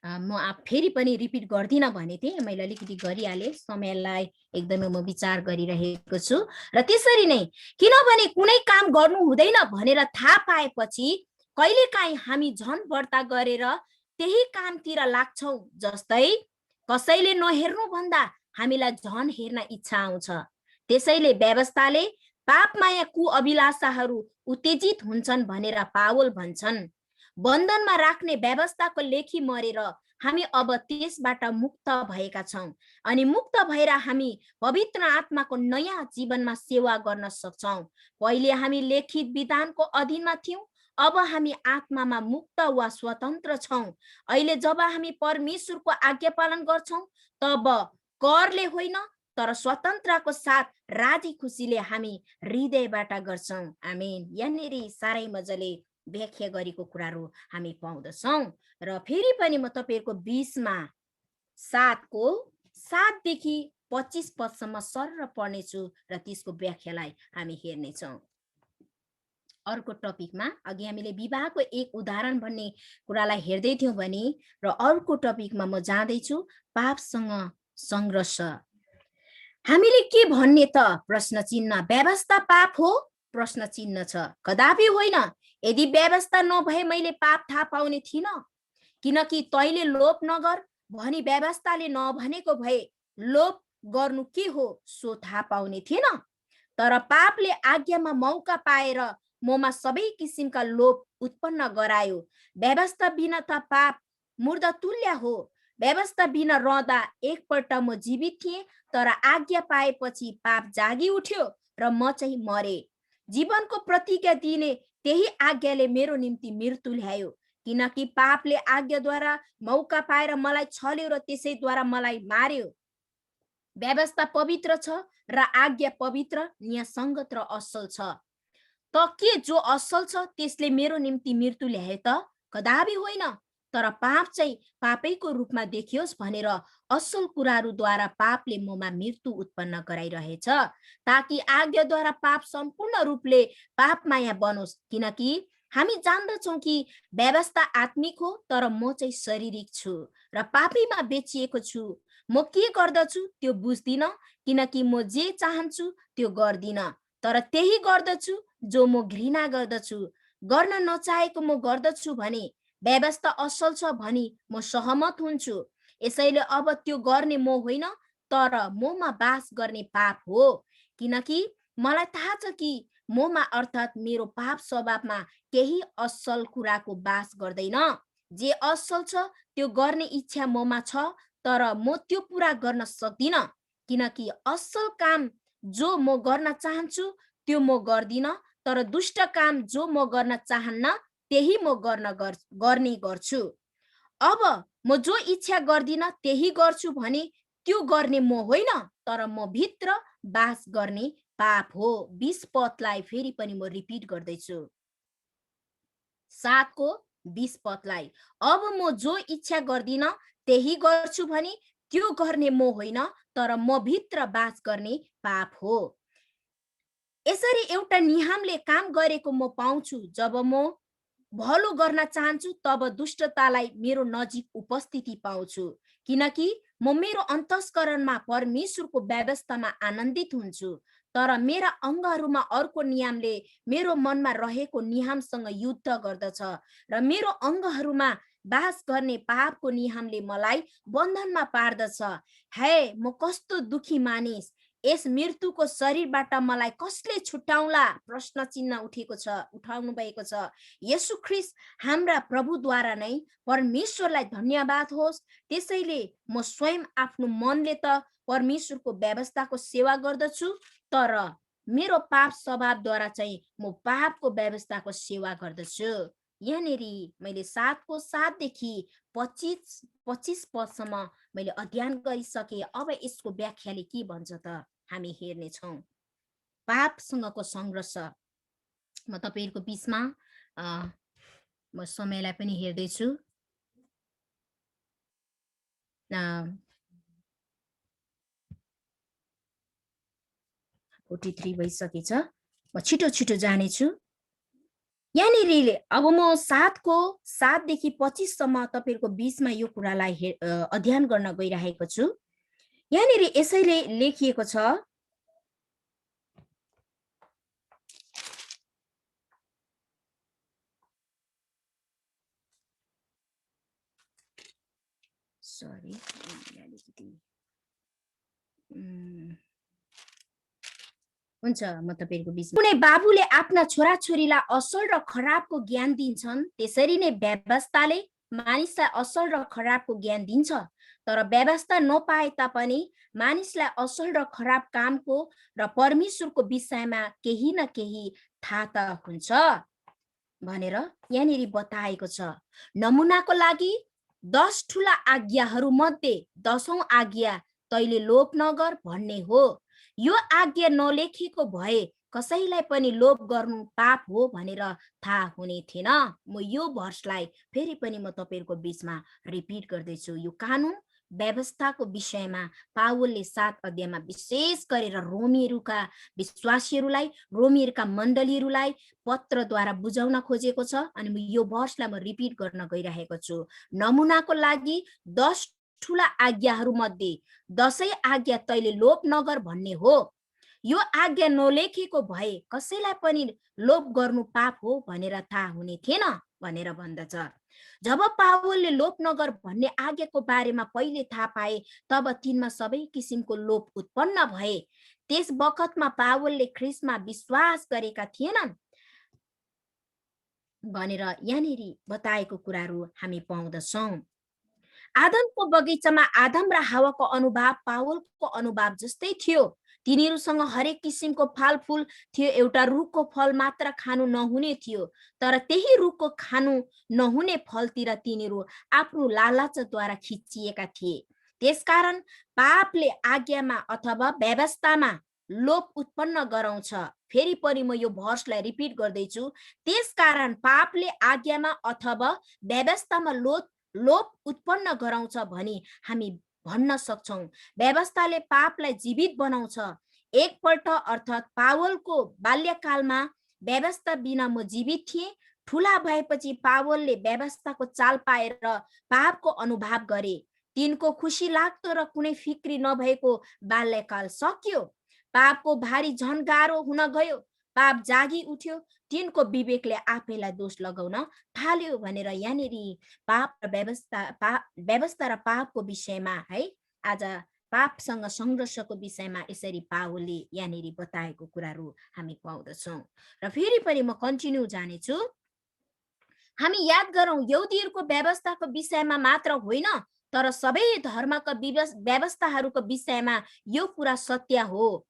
म फेरि पनि रिपिट गर्दिनँ भने थिएँ, मैले अलिकति गरिहालेँ, समयलाई एकदमै म विचार गरिरहेको छु। र त्यसरी नै किनभने कुनै काम गर्नु हुँदैन भनेर थाहा पाएपछि कहिलेकाहीँ हामी झन बढ्ता गरेर त्यही कामतिर लाग्छौँ। जस्तै कसैले नहेर्नु भन्दा हामीलाई झन हेर्न इच्छा आउँछ। त्यसैले व्यवस्थाले पापमाया कुअभिलाषाहरू उत्तेजित हुन्छन् भनेर पावल भन्छन्। बन्धनमा राख्ने व्यवस्थाको लेखी मरेर हामी अब त्यसबाट मुक्त भएका छौं अनि मुक्त भएर हामी पवित्र आत्माको नयाँ जीवनमा सेवा गर्न सक्छौं। पहिले हामी लेखित विधानको अधीनमा थियौं, अब हामी आत्मामा मुक्त वा स्वतन्त्र छौं। अहिले जब हामी परमेश्वरको आज्ञा पालन गर्छौं तब करले होइन तर स्वतन्त्रको साथ राजी खुसीले हामी हृदयबाट गर्छौं। आमेन। यहाँनिर साह्रै मजाले व्याख्या गरेको कुराहरू हामी पाउँदछौं। र फेरि पनि म तपाईहरुको 20मा 7को 7 देखि 25 पदसम्म सर पढ्नेछु र त्यसको व्याख्यालाई हामी हेर्नेछौं। अर्को टपिकमा अघि हामीले विवाहको एक उदाहरण भन्ने कुरालाई हेर्दै थियौं भने र अर्को टपिकमा म जाँदैछु पापसँग संघर्ष। हामीले के भन्ने त प्रश्न चिन्ह। व्यवस्था पाप हो प्रश्न चिन्ह छ। कदापि होइन। यदि व्यवस्था नभए मैले पाप थाहा पाउने थिइन, किनकि तैले लोभ नगर भनी व्यवस्थाले नभनेको भए लोभ गर्नु के हो सो थाहा पाउने थिएन। तर पापले आज्ञामा मौका पाएर ममा सबै किसिमका लोभ उत्पन्न गरायो। व्यवस्था बिना त पाप मूर्धतुल्य हो। व्यवस्था बिना रहँदा एकपल्ट म जीवित थिएँ, तर आज्ञा पाएपछि पाप जागी उठ्यो र म चाहिँ मरे। जीवनको प्रतिज्ञा दिने त्यही आज्ञाले मेरो निम्ति मृत्यु ल्यायो, किनकि पापले आज्ञाद्वारा मौका पाएर मलाई छल्यो र त्यसैद्वारा मलाई मार्यो। व्यवस्था पवित्र छ र आज्ञा पवित्र, न्यायसङ्गत र असल छ। त के जो असल छ त्यसले मेरो निम्ति मृत्यु ल्यायो त? कदापि होइन। तर पाप चाहिँ पापैको रूपमा देखियोस् भनेर असल कुराहरूद्वारा पापले ममा मृत्यु उत्पन्न गराइरहेछ, ताकि आज्ञाद्वारा पाप सम्पूर्ण रूपले पापमाया बनोस्। किनकि हामी जान्दछौँ कि व्यवस्था आत्मिक हो तर म चाहिँ शारीरिक छु र पापीमा बेचिएको छु। म के गर्दछु त्यो बुझ्दिन, किनकि म जे चाहन्छु त्यो गर्दिन, तर त्यही गर्दछु जो म घृणा गर्दछु। गर्न नचाहेको म गर्दछु भने व्यवस्था असल छ भनी म सहमत हुन्छु। यसैले अब त्यो गर्ने म होइन तर ममा बास गर्ने पाप हो। किनकि मलाई थाहा छ कि ममा अर्थात् मेरो पाप स्वभावमा केही असल कुराको बास गर्दैन। जे असल छ त्यो गर्ने इच्छा ममा छ, तर म त्यो पूरा गर्न सक्दिन। किनकि असल काम जो म गर्न चाहन्छु त्यो म गर्दिन, तर दुष्ट काम जो म गर्न चाहन्न त्यही म गर्ने गर्छु। अब म जो इच्छा गर्दिन त्यही गर्छु भने त्यो गर्ने म होइन तर म भित्र बास गर्ने पाप हो। 20 पदलाई फेरि पनि म रिपिट गर्दैछु, 7 को 20 पदलाई। अब म जो इच्छा गर्दिन त्यही गर्छु भने त्यो गर्ने म होइन, तर म भित्र बास गर्ने पाप हो। यसरी एउटा नियमले काम गरेको म पाउँछु, जब म भलो गर्न चाहन्छु तब दुष्टतालाई मेरो नजिक उपस्थिति पाउँछु, किनकि म मेरो अन्तस्करणमा परमेश्वरको व्यवस्थामा आनन्दित हुन्छु। तर मेरा अङ्गहरूमा अर्को नियमले मेरो मनमा रहेको नियमसँग युद्ध गर्दछ र मेरो अङ्गहरूमा बास गर्ने पापको नियमले मलाई बन्धनमा पार्दछ। हे, म कस्तो दुखी मानिस! यस मृत्युको शरीरबाट मलाई कसले छुटाउला? प्रश्न चिन्ह उठाउनु भएको छ। येशू ख्रीष्ट हाम्रा प्रभुद्वारा नै परमेश्वरलाई धन्यवाद होस्। त्यसैले म स्वयं आफ्नो मनले त परमेश्वरको व्यवस्थाको सेवा गर्दछु, तर मेरो पाप स्वभावद्वारा चाहिँ म पापको व्यवस्थाको सेवा गर्दछु। यहाँनेरि मैले 7 को 7 देखि 25 पदसम्म मैले अध्ययन गरिसके। अब यसको व्याख्याले के भन्छ त हामी हेर्नेछौँ। पापसँगको सङ्घर्ष। म तपाईहरुको बीचमा म समयलाई पनि हेर्दैछु। 43 भइसकेछ। म छिटो जानेछु। यहाँनिर अब म 7 को 7 देखि 25 सम्म तपाईहरुको बीचमा यो कुरालाई अध्ययन गर्न गइरहेको छु। यहाँनिर यसैले लेखिएको छ, सरी हुन्छ, म तपाईहरुको बीचमा। कुनै बाबुले आफ्ना छोराछोरीलाई असल र खराबको ज्ञान दिन्छन्, त्यसरी नै व्यवस्थाले मानिसलाई असल र खराबको ज्ञान दिन्छ। तर व्यवस्था नपाए तापनि मानिसलाई असल र खराब कामको र परमेश्वरको विषयमा केही न केही थाहा त हुन्छ भनेर यहाँनिर बताएको छ। नमुनाको लागि 10 ठूला आज्ञाहरू मध्ये 10औं आज्ञा तैले लोभ नगर भन्ने हो। यो आज्ञा नलेखेको भए कसैलाई पनि लोभ गर्नु पाप हो भनेर थाहा हुने थिएन। म यो भर्सलाई फेरि पनि म तपाईहरुको बीचमा रिपिट गर्दैछु। यो कानुन व्यवस्थाको विषयमा पावलले 7 अध्यायमा विशेष गरेर रोमीहरूका विश्वासीहरूलाई, रोमीहरूका मण्डलीहरूलाई पत्रद्वारा बुझाउन खोजेको छ। अनि यो भर्सलाई म रिपिट गर्न गइरहेको छु। नमुनाको लागि 10 ठूला आज्ञाहरू मध्ये 10औं आज्ञा तैले लोभ नगर भन्ने हो। यो आज्ञा नलेखेको भए कसैलाई पनि लोभ गर्नु पाप हो भनेर थाहा हुने थिएन भनेर भन्दछ। जब पावलले लोभ नगर भन्ने आज्ञाको बारेमा पहिले थाहा पाए, तब तिनमा सबै किसिमको लोभ उत्पन्न भए। त्यस बखतमा पावलले ख्रीष्टमा विश्वास गरेका थिएनन् भनेर यहाँनिर बताएको कुराहरू हामी पाउँदछौँ। आदमको बगैँचामा आदम र हावाको अनुभव पावलको अनुभव जस्तै थियो। तिनीहरूसँग हरेक किसिमको फलफुल थियो। एउटा रुखको फल मात्र खानु नहुने थियो, तर त्यही रुखको खानु नहुने फलतिर तिनीहरू आफ्नो लालचद्वारा खिचिएका थिए। त्यसकारण पापले आज्ञामा अथवा व्यवस्थामा लोभ उत्पन्न गराउँछ। फेरि पनि म यो भर्सलाई रिपिट गर्दैछु। त्यसकारण पापले आज्ञामा अथवा व्यवस्थामा लोभ उत्पन्न गराउँछ भनी हामी भन्न सक्छौं। व्यवस्थाले पापलाई जीवित बनाउँछ। एकपल्ट अर्थात् पावलको बाल्यकालमा व्यवस्था बिना म जीवित थिएँ। ठूला भएपछि पावलले व्यवस्थाको चाल पाएर पापको अनुभव गरे। तिनको खुसी लाग्दो र कुनै फिक्री नभएको बाल्यकाल सकियो। पापको भारी झन गाह्रो हुन गयो। पाप जागी उठ्यो। तिनको विवेकले आफैलाई दोष लगाउन थाल्यो भनेर यहाँनिर पाप र व्यवस्था र पापको विषयमा है आज पापसँग संघर्षको विषयमा यसरी पावलले यहाँनिर बताएको कुराहरू हामी पाउँदछौँ। र फेरि पनि म कन्टिन्यू जानेछु। हामी याद गरौँ, यहुदीहरूको व्यवस्थाको विषयमा मात्र होइन, तर सबै धर्मका व्यवस्थाहरूको विषयमा यो कुरा सत्य हो।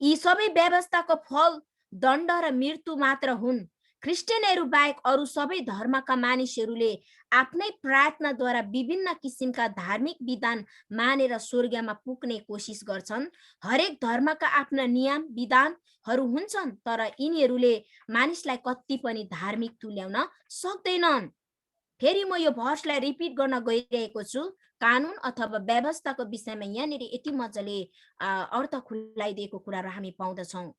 यी सबै व्यवस्थाको फल दण्ड र मृत्यु मात्र हुन्। क्रिस्चियनहरू बाहेक अरू सबै धर्मका मानिसहरूले आफ्नै प्रार्थनाद्वारा विभिन्न किसिमका धार्मिक विधान मानेर स्वर्गमा पुग्ने कोसिस गर्छन्। हरेक धर्मका आफ्ना नियम विधानहरू हुन्छन्, तर यिनीहरूले मानिसलाई कति पनि धार्मिक तुल्याउन सक्दैनन्। फेरि म यो भर्सलाई रिपिट गर्न गइरहेको छु। कानुन अथवा व्यवस्थाको विषयमा यहाँनिर यति मजाले अर्थ खुलाइदिएको कुराहरू हामी पाउँदछौँ।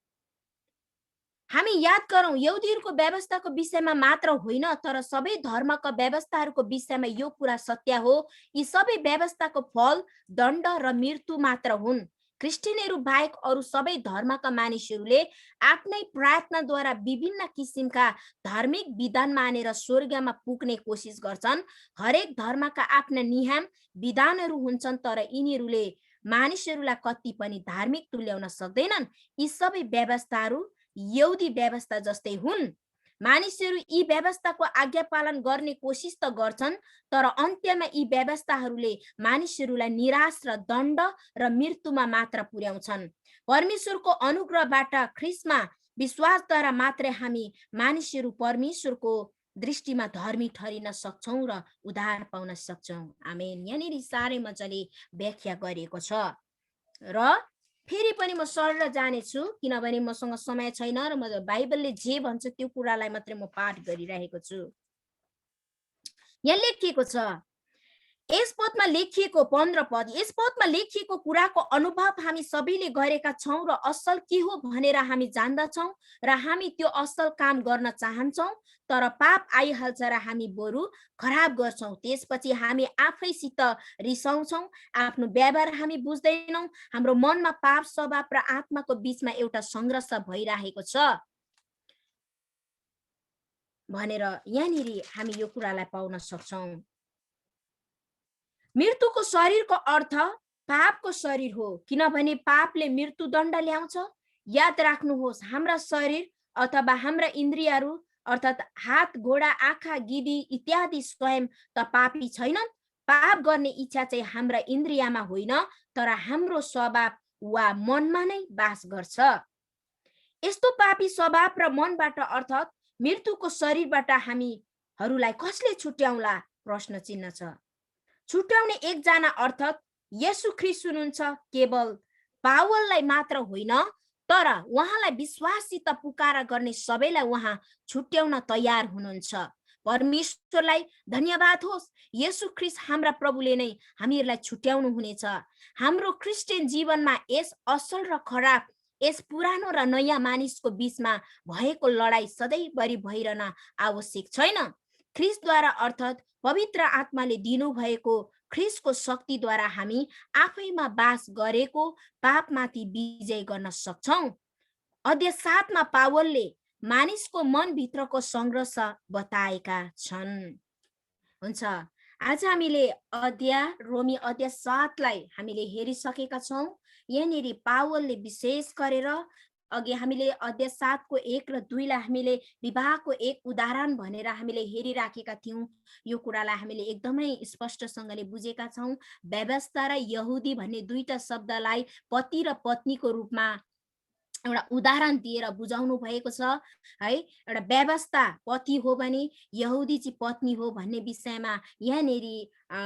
हामी याद गरौँ, यहुदीहरूको व्यवस्थाको विषयमा मात्र होइन, तर सबै धर्मका व्यवस्थाहरूको विषयमा यो कुरा सत्य हो। यी सबै व्यवस्थाको फल दण्ड र मृत्यु मात्र हुन्। क्रिस्चियनहरू बाहेक अरू सबै धर्मका मानिसहरूले आफ्नै प्रार्थनाद्वारा विभिन्न किसिमका धार्मिक विधान मानेर स्वर्गमा पुग्ने कोसिस गर्छन्। हरेक धर्मका आफ्ना नियम विधानहरू हुन्छन्, तर यिनीहरूले मानिसहरूलाई कति पनि धार्मिक तुल्याउन सक्दैनन्। यी सबै व्यवस्थाहरू यहुदी व्यवस्था जस्तै हुन्। मानिसहरू यी व्यवस्थाको आज्ञा पालन गर्ने कोसिस त गर्छन्, तर अन्त्यमा यी व्यवस्थाहरूले मानिसहरूलाई निराश र दण्ड र मृत्युमा मात्र पुर्याउँछन्। परमेश्वरको अनुग्रहबाट ख्रीष्टमा विश्वासद्वारा मात्रै हामी मानिसहरू परमेश्वरको दृष्टिमा धर्मी ठहरिन सक्छौं र उद्धार पाउन सक्छौं। आमेन। यहाँनिर साह्रै मजाले व्याख्या गरिएको छ। र फेरि पनि म सरल जानेछु, किनभने मसँग समय छैन र म बाइबलले जे भन्छ त्यो कुरालाई मात्रै म पाठ गरिरहेको छु। यहाँ लेखिएको छ, यस पदमा लेखिएको 15 पद, यस पदमा लेखिएको कुराको अनुभव हामी सबैले गरेका छौं र असल के हो भनेर हामी जान्दछौं र हामी त्यो असल काम गर्न चाहन्छौं, तर पाप आइहाल्छ र हामी बरु खराब गर्छौं। त्यसपछि हामी आफैसित रिसाउँछौं, आफ्नो व्यवहार हामी बुझ्दैनौं, हाम्रो मनमा पाप स्वभाव र आत्माको बीचमा एउटा संघर्ष भइरहेको छ भनेर यहाँनिर हामी यो कुरालाई पाउन सक्छौं। मृत्युको शरीरको अर्थ पापको शरीर हो, किनभने पापले मृत्युदण्ड ल्याउँछ। याद राख्नुहोस्, हाम्रा शरीर अथवा हाम्रा इन्द्रियहरू अर्थात् हात, घोडा, आँखा, गिदी इत्यादि स्वयं त पापी छैनन्। पाप गर्ने इच्छा चाहिँ हाम्रा इन्द्रियमा होइन, तर हाम्रो स्वभाव वा मनमा नै बास गर्छ। यस्तो पापी स्वभाव र मनबाट अर्थात् मृत्युको शरीरबाट हामीहरूलाई कसले छुट्याउला? प्रश्न चिन्ह छ। छुट्याउने एकजना अर्थात् येशू ख्रीष्ट हुनुहुन्छ। केवल पावललाई मात्र होइन, तर उहाँलाई विश्वाससित पुकारा गर्ने सबैलाई उहाँ छुट्याउन तयार हुनुहुन्छ। परमेश्वरलाई धन्यवाद होस्, येशू ख्रीष्ट हाम्रा प्रभुले नै हामीहरूलाई छुट्याउनु हुनेछ। हाम्रो क्रिस्चियन जीवनमा यस असल र खराब, यस पुरानो र नयाँ मानिसको बीचमा भएको लडाई सधैँभरि भइरहन आवश्यक छैन। ख्रीष्टद्वारा अर्थात् पवित्र आत्माले दिनुभएको ख्रीष्टको शक्तिद्वारा हामी आफैमा बास गरेको पापमाथि विजय गर्न सक्छौं। अध्याय 7 मा पावलले मानिसको मनभित्रको संघर्ष बताएका छन्। हुन्छ, आज हामीले रोमी अध्याय 7 लाई हामीले हेरिसकेका छौं। यहाँनिर पावलले विशेष गरेर अघि हामीले अध्याय 7 को 1 र 2 लाई हामीले विवाहको एक उदाहरण भनेर हामीले हेरिराखेका थियौं। यो कुरालाई हामीले एकदमै स्पष्टसँगले बुझेका छौं। व्यवस्था र यहुदी भन्ने दुईटा शब्दलाई पति र पत्नीको रूपमा एउटा उदाहरण दिएर बुझाउनु भएको छ है। एउटा व्यवस्था पति हो भने यहुदी चाहिँ पत्नी हो भन्ने विषयमा यहाँनिर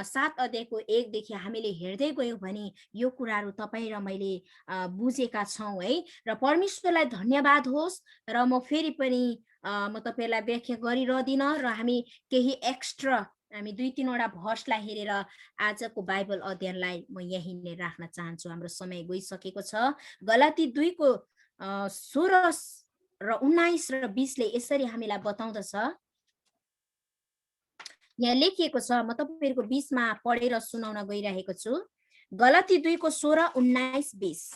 7 अध्यायको 1 देखि हामीले हेर्दै गयौं भने यो कुराहरू तपाई र मैले बुझेका छौं है। र परमेश्वरलाई धन्यवाद होस्। र म फेरि पनि म तपाईलाई व्याख्या गरिरहदिन र हामी केही एक्स्ट्रा हामी 2-3 भर्सलाई हेरेर आजको बाइबल अध्ययनलाई म यही नै राख्न चाहन्छु। हाम्रो समय गइसकेको छ। गलाती 2 को 16 र 19 र 20 ले यसरी हामीलाई बताउँदछ। यहाँ लेखिएको छ, म तपाईहरुको 20 मा पढेर सुनाउन गइरहेको छु। गलाती 2 को 16, 19, 20।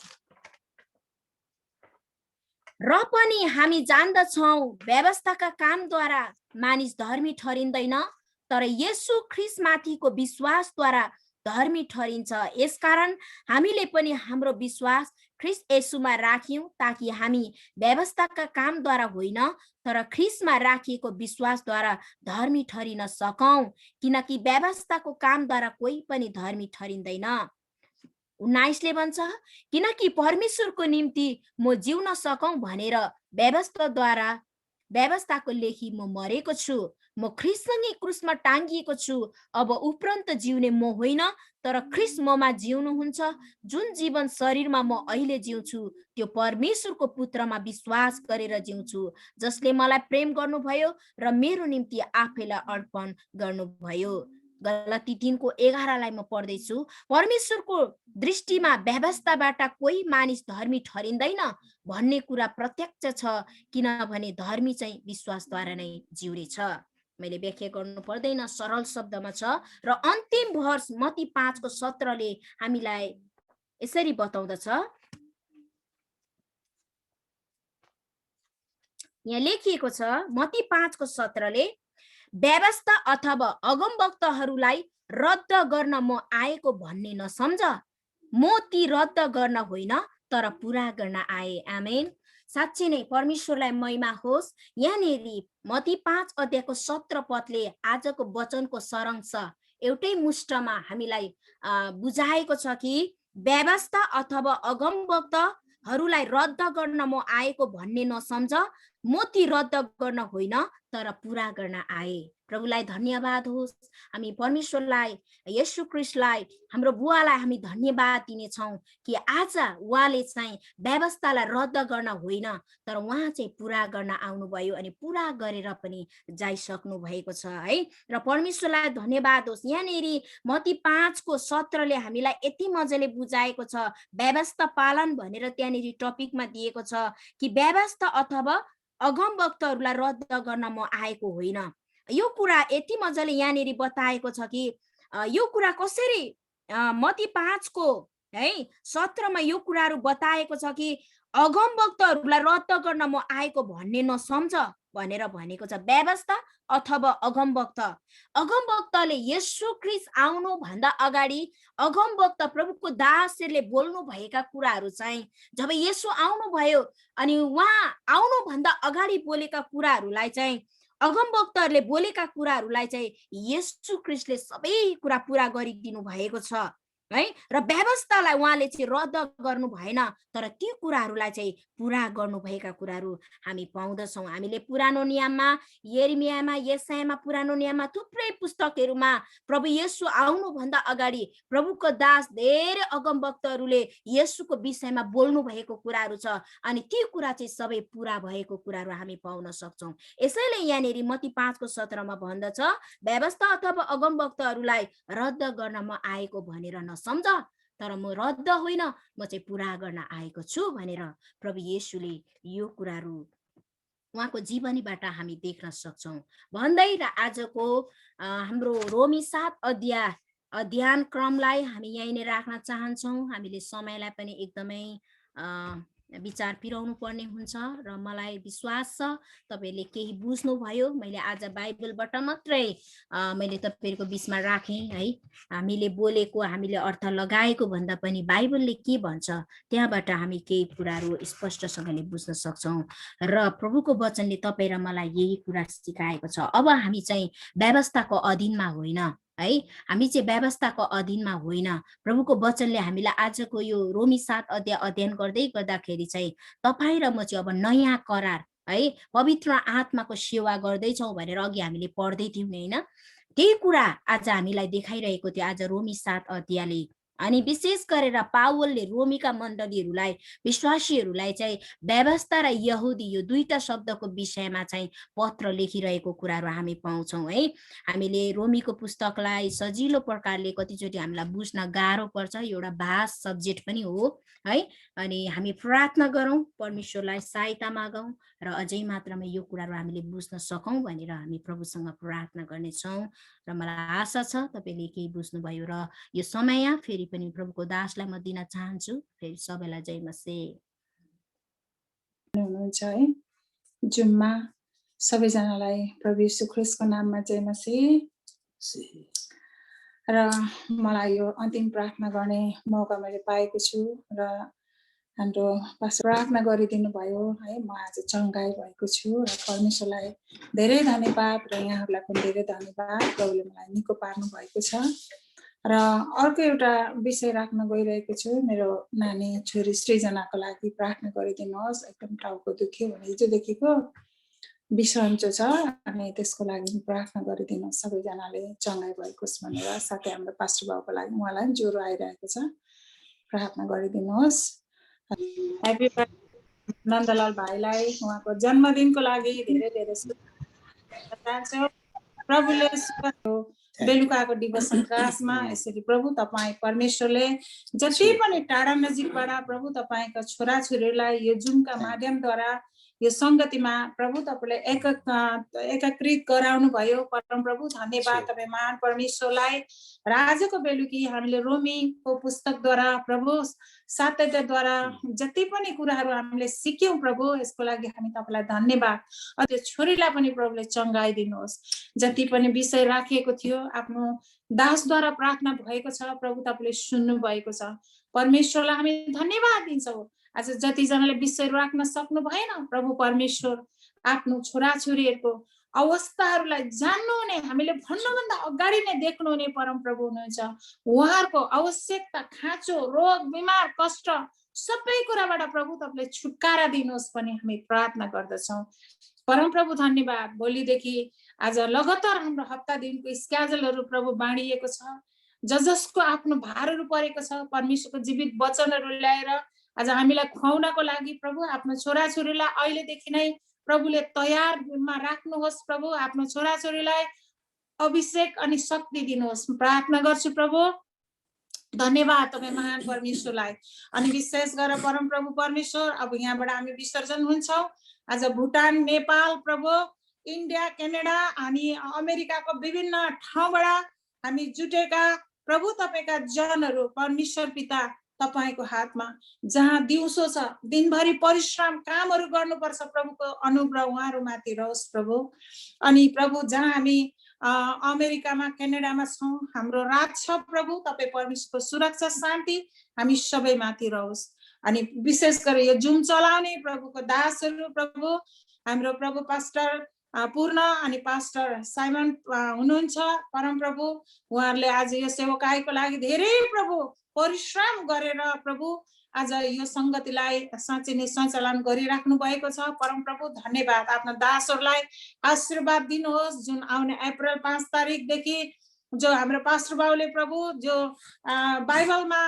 र पनि हामी जान्दछौं व्यवस्थाका कामद्वारा मानिस धर्मी ठहरिँदैन, तर येशू ख्रीष्टमाथिको विश्वासद्वारा धर्मी ठहरिन्छ। यसकारण हामीले पनि हाम्रो विश्वास ख्रीष्ट येशूमा राख्यौं, ताकि हामी व्यवस्थाका कामद्वारा होइन, तर ख्रीष्टमा राखिएको विश्वासद्वारा धर्मी ठहरिन सकौं, किनकि व्यवस्थाको कामद्वारा कोही पनि धर्मी ठहरिँदैन। 19 ले भन्छ, किनकि परमेश्वरको निम्ति म जिउन सकौं भनेर व्यवस्थाद्वारा व्यवस्थाको लेखी म मरेको छु, म ख्रीष्टसँगै क्रुसमा टाँगिएको छु। अब उपरन्त जिउने म होइन, तर ख्रीष्ट ममा जिउनुहुन्छ। जुन जीवन शरीरमा म अहिले जिउँछु त्यो परमेश्वरको पुत्रमा विश्वास गरेर जिउँछु, जसले मलाई प्रेम गर्नुभयो र मेरो निम्ति आफैलाई अर्पण गर्नुभयो। गलाती 3:11 म पढ्दैछु। परमेश्वरको दृष्टिमा व्यवस्थाबाट कोही मानिस धर्मी ठहरिँदैन भन्ने कुरा प्रत्यक्ष छ, किनभने धर्मी चाहिँ विश्वासद्वारा नै जिउने छ। मैले व्याख्या गर्नु पर्दैन, सरल शब्दमा छ। र अन्तिम भर्स मत्ती 5:17 हामीलाई यसरी बताउँदछ। यहाँ लेखिएको छ मत्ती 5:17 व्यवस्था अथवा अगमवक्ताहरूलाई रद्द गर्न म आएको भन्ने नसम्झ, म ती रद्द गर्न होइन तर पुरा गर्न आए। आमेन। साँच्चै नै परमेश्वरलाई महिमा होस्। यहाँनिर मत्ती 5:17 आजको वचनको सारांश एउटै मुष्टमा हामीलाई बुझाएको छ कि व्यवस्था अथवा अगमवक्ताहरूलाई रद्द गर्न म आएको भन्ने नसम्झ, म ती रद्द गर्न होइन तर पुरा गर्न आए। प्रभुलाई धन्यवाद होस्। हामी परमेश्वरलाई, येशू ख्रीष्टलाई, हाम्रो बुवालाई हामी धन्यवाद दिनेछौँ कि आज उहाँले चाहिँ व्यवस्थालाई रद्द गर्न होइन तर उहाँ चाहिँ पुरा गर्न आउनुभयो अनि पुरा गरेर पनि जाइसक्नु भएको छ है। र परमेश्वरलाई धन्यवाद होस्। यहाँनिर मत्ती 5:17 हामीलाई यति मजाले बुझाएको छ, व्यवस्था पालन भनेर त्यहाँनिर टपिकमा दिएको छ कि व्यवस्था अथवा अगमवक्ताहरूलाई रद्द गर्न म आएको होइन। यो कुरा यति मजाले यहाँनिर बताएको छ कि यो कुरा कसरी मत्ती 5:17 यो कुराहरू बताएको छ कि अगमवक्ताहरूलाई रद्द गर्न म आएको भन्ने नसम्झ भनेर भनेको छ। व्यवस्था अथवा अगमवक्ताले येशू ख्रीष्ट आउनु भन्दा अगाडि अगमवक्ता प्रभुको दासहरूले बोल्नु भएका कुराहरू चाहिँ जब येशू आउनुभयो अनि उहाँ आउनु भन्दा अगाडि बोलेका कुराहरूलाई चाहिँ अगमवक्ताहरूले बोलेका कुराहरूलाई चाहिँ येशू ख्रीष्टले सबै कुरा पुरा गरिदिनु भएको छ है। र व्यवस्थालाई उहाँले चाहिँ रद्द गर्नु भएन तर ती कुराहरूलाई चाहिँ पुरा गर्नुभएका कुराहरू हामी पाउँदछौँ। हामीले पुरानो नियममा, यिर्मयामा, यशायामा, पुरानो नियममा थुप्रै पुस्तकहरूमा प्रभु येशू आउनुभन्दा अगाडि प्रभुको दास धेरै अगमवक्ताहरूले येशूको विषयमा बोल्नु भएको कुराहरू छ अनि ती कुरा चाहिँ सबै पुरा भएको कुराहरू हामी पाउन सक्छौँ। यसैले यहाँनिर मत्ती 5:17 भन्दछ, व्यवस्था अथवा अगमवक्ताहरूलाई रद्द गर्न म आएको भनेर नसम्झ, तर म रद्द होइन म चाहिँ पुरा गर्न आएको छु भनेर प्रभु येशूले यो कुराहरू उहाँको जीवनीबाट हामी देख्न सक्छौँ भन्दै। र आजको हाम्रो रोमी 7 अध्ययन क्रमलाई हामी यहीँ नै राख्न चाहन्छौँ। हामीले समयलाई पनि एकदमै विचार फिराउनु पर्ने हुन्छ र मलाई विश्वास छ तपाईले केही बुझ्नुभयो। मैले आज बाइबलबाट मात्रै मैले तपाईहरुको बीचमा राखेँ है। हामीले बोलेको, हामीले अर्थ लगाएको भन्दा पनि बाइबलले के भन्छ त्यहाँबाट हामी केही कुराहरू स्पष्टसँगले बुझ्न सक्छौँ र प्रभुको वचनले तपाई र मलाई यही कुरा सिकाएको छ। अब हामी चाहिँ व्यवस्थाको अधीनमा होइन है, हामी चाहिँ व्यवस्थाको अधीनमा होइन। प्रभुको वचनले हामीलाई आजको यो रोमी 7 अध्याय अध्ययन गर्दै गर्दाखेरि चाहिँ तपाई र म चाहिँ अब नयाँ करार है, पवित्र आत्माको सेवा गर्दैछौँ भनेर अघि हामीले पढ्दै थियौँ नि हैन। त्यही कुरा आज हामीलाई देखाइरहेको थियो आज रोमी 7 अध्यायले। अनि विशेष गरेर पावलले रोमीका मण्डलीहरूलाई, विश्वासीहरूलाई चाहिँ व्यवस्था र यहुदी यो दुईटा शब्दको विषयमा चाहिँ पत्र लेखिरहेको कुराहरू हामी पाउँछौँ है। हामीले रोमीको पुस्तकलाई सजिलो प्रकारले कतिचोटि हामीलाई बुझ्न गाह्रो पर्छ, एउटा भाष सब्जेक्ट पनि हो है। अनि हामी प्रार्थना गरौँ, परमेश्वरलाई सहायता मागौँ र अझै मात्रामा यो कुराहरू हामीले बुझ्न सकौँ भनेर हामी प्रभुसँग प्रार्थना गर्नेछौँ। र मलाई आशा छ तपाईले केही बुझ्नुभयो र यो समय फेरि पनि प्रभुको दासलाई म दिन चाहन्छु। फेरि सबैलाई जय मसीह। हुनुहुन्छ है जुममा सबैजनालाई प्रभु येशू ख्रीष्टको नाममा जय मसीह। र मलाई यो अन्तिम प्रार्थना गर्ने मौका मैले पाएको छु र हाम्रो प्रार्थना गरिदिनु भयो है। म आज चङ्गाई भएको छु र परमेश्वरलाई धेरै धन्यवाद र यहाँहरूलाई पनि धेरै धन्यवाद, प्रभुले मलाई निको पार्नु भएको छ। र अर्को एउटा विषय राख्न गइरहेको छु, मेरो नानी छोरी सृजनाको लागि प्रार्थना गरिदिनुहोस्। एकदम टाउको दुख्यो भने हिजोदेखिको बिसन्चो छ अनि त्यसको लागि प्रार्थना गरिदिनु सबैजनाले चङ्गाई भएको होस् भनेर साथै हाम्रो पास्टर बाबुको लागि उहाँलाई पनि ज्वरो आइरहेको छ प्रार्थना गरिदिनुहोस् ह्यापी नन्दलाल भाइलाई उहाँको जन्मदिनको लागि धेरै धेरै शुभकामना चाहन्छु प्रभुले बेलुकाको डिभोसन क्लासमा यसरी प्रभु तपाईँ परमेश्वरले जति पनि टाढा नजिकबाट प्रभु तपाईँका छोराछोरीहरूलाई यो जुमका माध्यमद्वारा यो संगतिमा प्रभु तपाईँले एकीकृत गराउनु भयो परमप्रभु धन्यवाद तपाईँ महान परमेश्वरलाई र आजको बेलुकी हामीले रोमीको पुस्तकद्वारा प्रभु सात्यताद्वारा जति पनि कुराहरू हामीले सिक्यौँ प्रभु यसको लागि हामी तपाईँलाई धन्यवाद त्यो छोरीलाई पनि प्रभुले चङ्गाइदिनुहोस् जति पनि विषय राखिएको थियो आफ्नो दासद्वारा प्रार्थना भएको छ प्रभु तपाईँले सुन्नु भएको छ परमेश्वरलाई हामी धन्यवाद दिन्छौँ आज जतिजनाले विषय राख्न सक्नु भएन प्रभु परमेश्वर आफ्नो छोराछोरीहरूको अवस्थाहरूलाई जान्नु हुने हामीले भन्नुभन्दा अगाडि नै देख्नु हुने परमप्रभु हुनुहुन्छ उहाँहरूको आवश्यकता खाँचो रोग बिमार कष्ट सबै कुराबाट प्रभु तपाईँले छुटकारा दिनुहोस् पनि हामी प्रार्थना गर्दछौँ परमप्रभु धन्यवाद भोलिदेखि आज लगातार हाम्रो हप्ता दिनको स्क्याजुलहरू प्रभु बाँडिएको छ जसको आफ्नो भारहरू परेको छ परमेश्वरको जीवित वचनहरू ल्याएर आज हामीलाई खुवाउनको लागि प्रभु आफ्नो छोराछोरीलाई अहिलेदेखि नै प्रभुले तयारमा राख्नुहोस् प्रभु आफ्नो छोराछोरीलाई अभिषेक अनि शक्ति दिनुहोस् प्रार्थना गर्छु प्रभु धन्यवाद तपाईँ महान परमेश्वरलाई अनि विशेष गरेर परमप्रभु परमेश्वर अब यहाँबाट हामी विसर्जन हुन्छौँ आज भुटान नेपाल प्रभु इन्डिया क्यानाडा अनि अमेरिकाको विभिन्न ठाउँबाट हामी जुटेका प्रभु तपाईँका जनहरू परमेश्वर पिता तपाईको हातमा जहाँ दिउँसो छ दिनभरि परिश्रम कामहरू गर्नुपर्छ प्रभुको अनुग्रह उहाँहरूमाथि रहोस् प्रभु अनि प्रभु जहाँ हामी अमेरिकामा क्यानाडामा छौँ हाम्रो रात छ प्रभु तपाईँ परमेश्वरको सुरक्षा शान्ति हामी सबैमाथि रहोस् अनि विशेष गरी यो जुम चलाउने प्रभुको दासहरू प्रभु हाम्रो प्रभु पास्टर पूर्ण अनि पास्टर साइमन हुनुहुन्छ परमप्रभु उहाँहरूले आज यो सेवकाईको लागि धेरै प्रभु परिश्रम गरेर प्रभु आज यो संगतिलाई साँच्चै नै सञ्चालन गरिराख्नु भएको छ परमप्रभु धन्यवाद आफ्नो दासहरूलाई आशीर्वाद दिनुहोस् जुन आउने अप्रिल 5 तारिकदेखि जो हाम्रो पास्टर बाबुले प्रभु जो बाइबलमा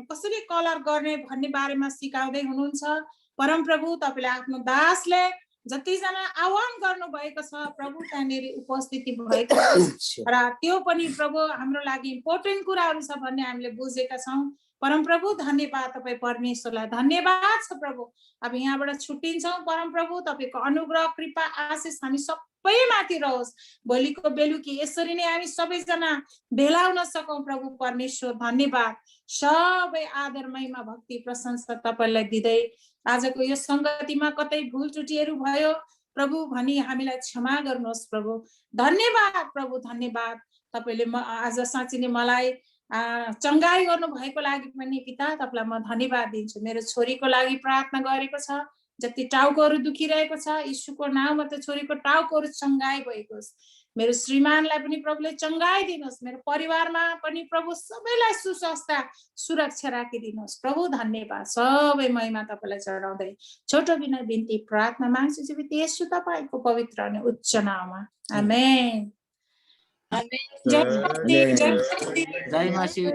कसरी कलर गर्ने भन्ने बारेमा सिकाउँदै हुनुहुन्छ परमप्रभु तपाईँले आफ्नो दासले जतिजना आह्वान गर्नु भएको छ प्रभु त्यहाँनिर उपस्थिति भएको छ र त्यो पनि प्रभु हाम्रो लागि इम्पोर्टेन्ट कुराहरू छ भन्ने हामीले बुझेका छौँ परमप्रभु धन्यवाद तपाईँ परमेश्वरलाई धन्यवाद छ प्रभु अब यहाँबाट छुट्टिन्छौँ परमप्रभु तपाईँको अनुग्रह कृपा आशिष हामी सबैमाथि रहोस् भोलिको बेलुकी यसरी नै हामी सबैजना भेला हुन सकौँ प्रभु परमेश्वर धन्यवाद सबै आदर महिमा भक्ति प्रशंसा तपाईँलाई दिँदै आजको यो संगतिमा कतै भुल त्रुटिहरू भयो प्रभु भनी हामीलाई क्षमा गर्नुहोस् प्रभु धन्यवाद तपाईँले आज साँच्चै नै मलाई चङ्गाई गर्नु भएको लागि पनि पिता तपाईँलाई म धन्यवाद दिन्छु मेरो छोरीको लागि प्रार्थना गरेको छ जति टाउकोहरू दुखिरहेको छ यीशुको नाममा त छोरीको टाउकोहरू चङ्गाई भएको होस् मेरो श्रीमानलाई पनि प्रभुले चङ्गाई दिनुहोस् मेरो परिवारमा पनि प्रभु सबैलाई सुस्वास्थ्य सुरक्षा राखिदिनुहोस् प्रभु धन्यवाद सबै महिमा तपाईँलाई चढाउँदै छोटो बिना बिन्ती प्रार्थना माग्छु जीवित येशू तपाईँको पवित्र अनि उच्च नाममा आमेन जय मसीह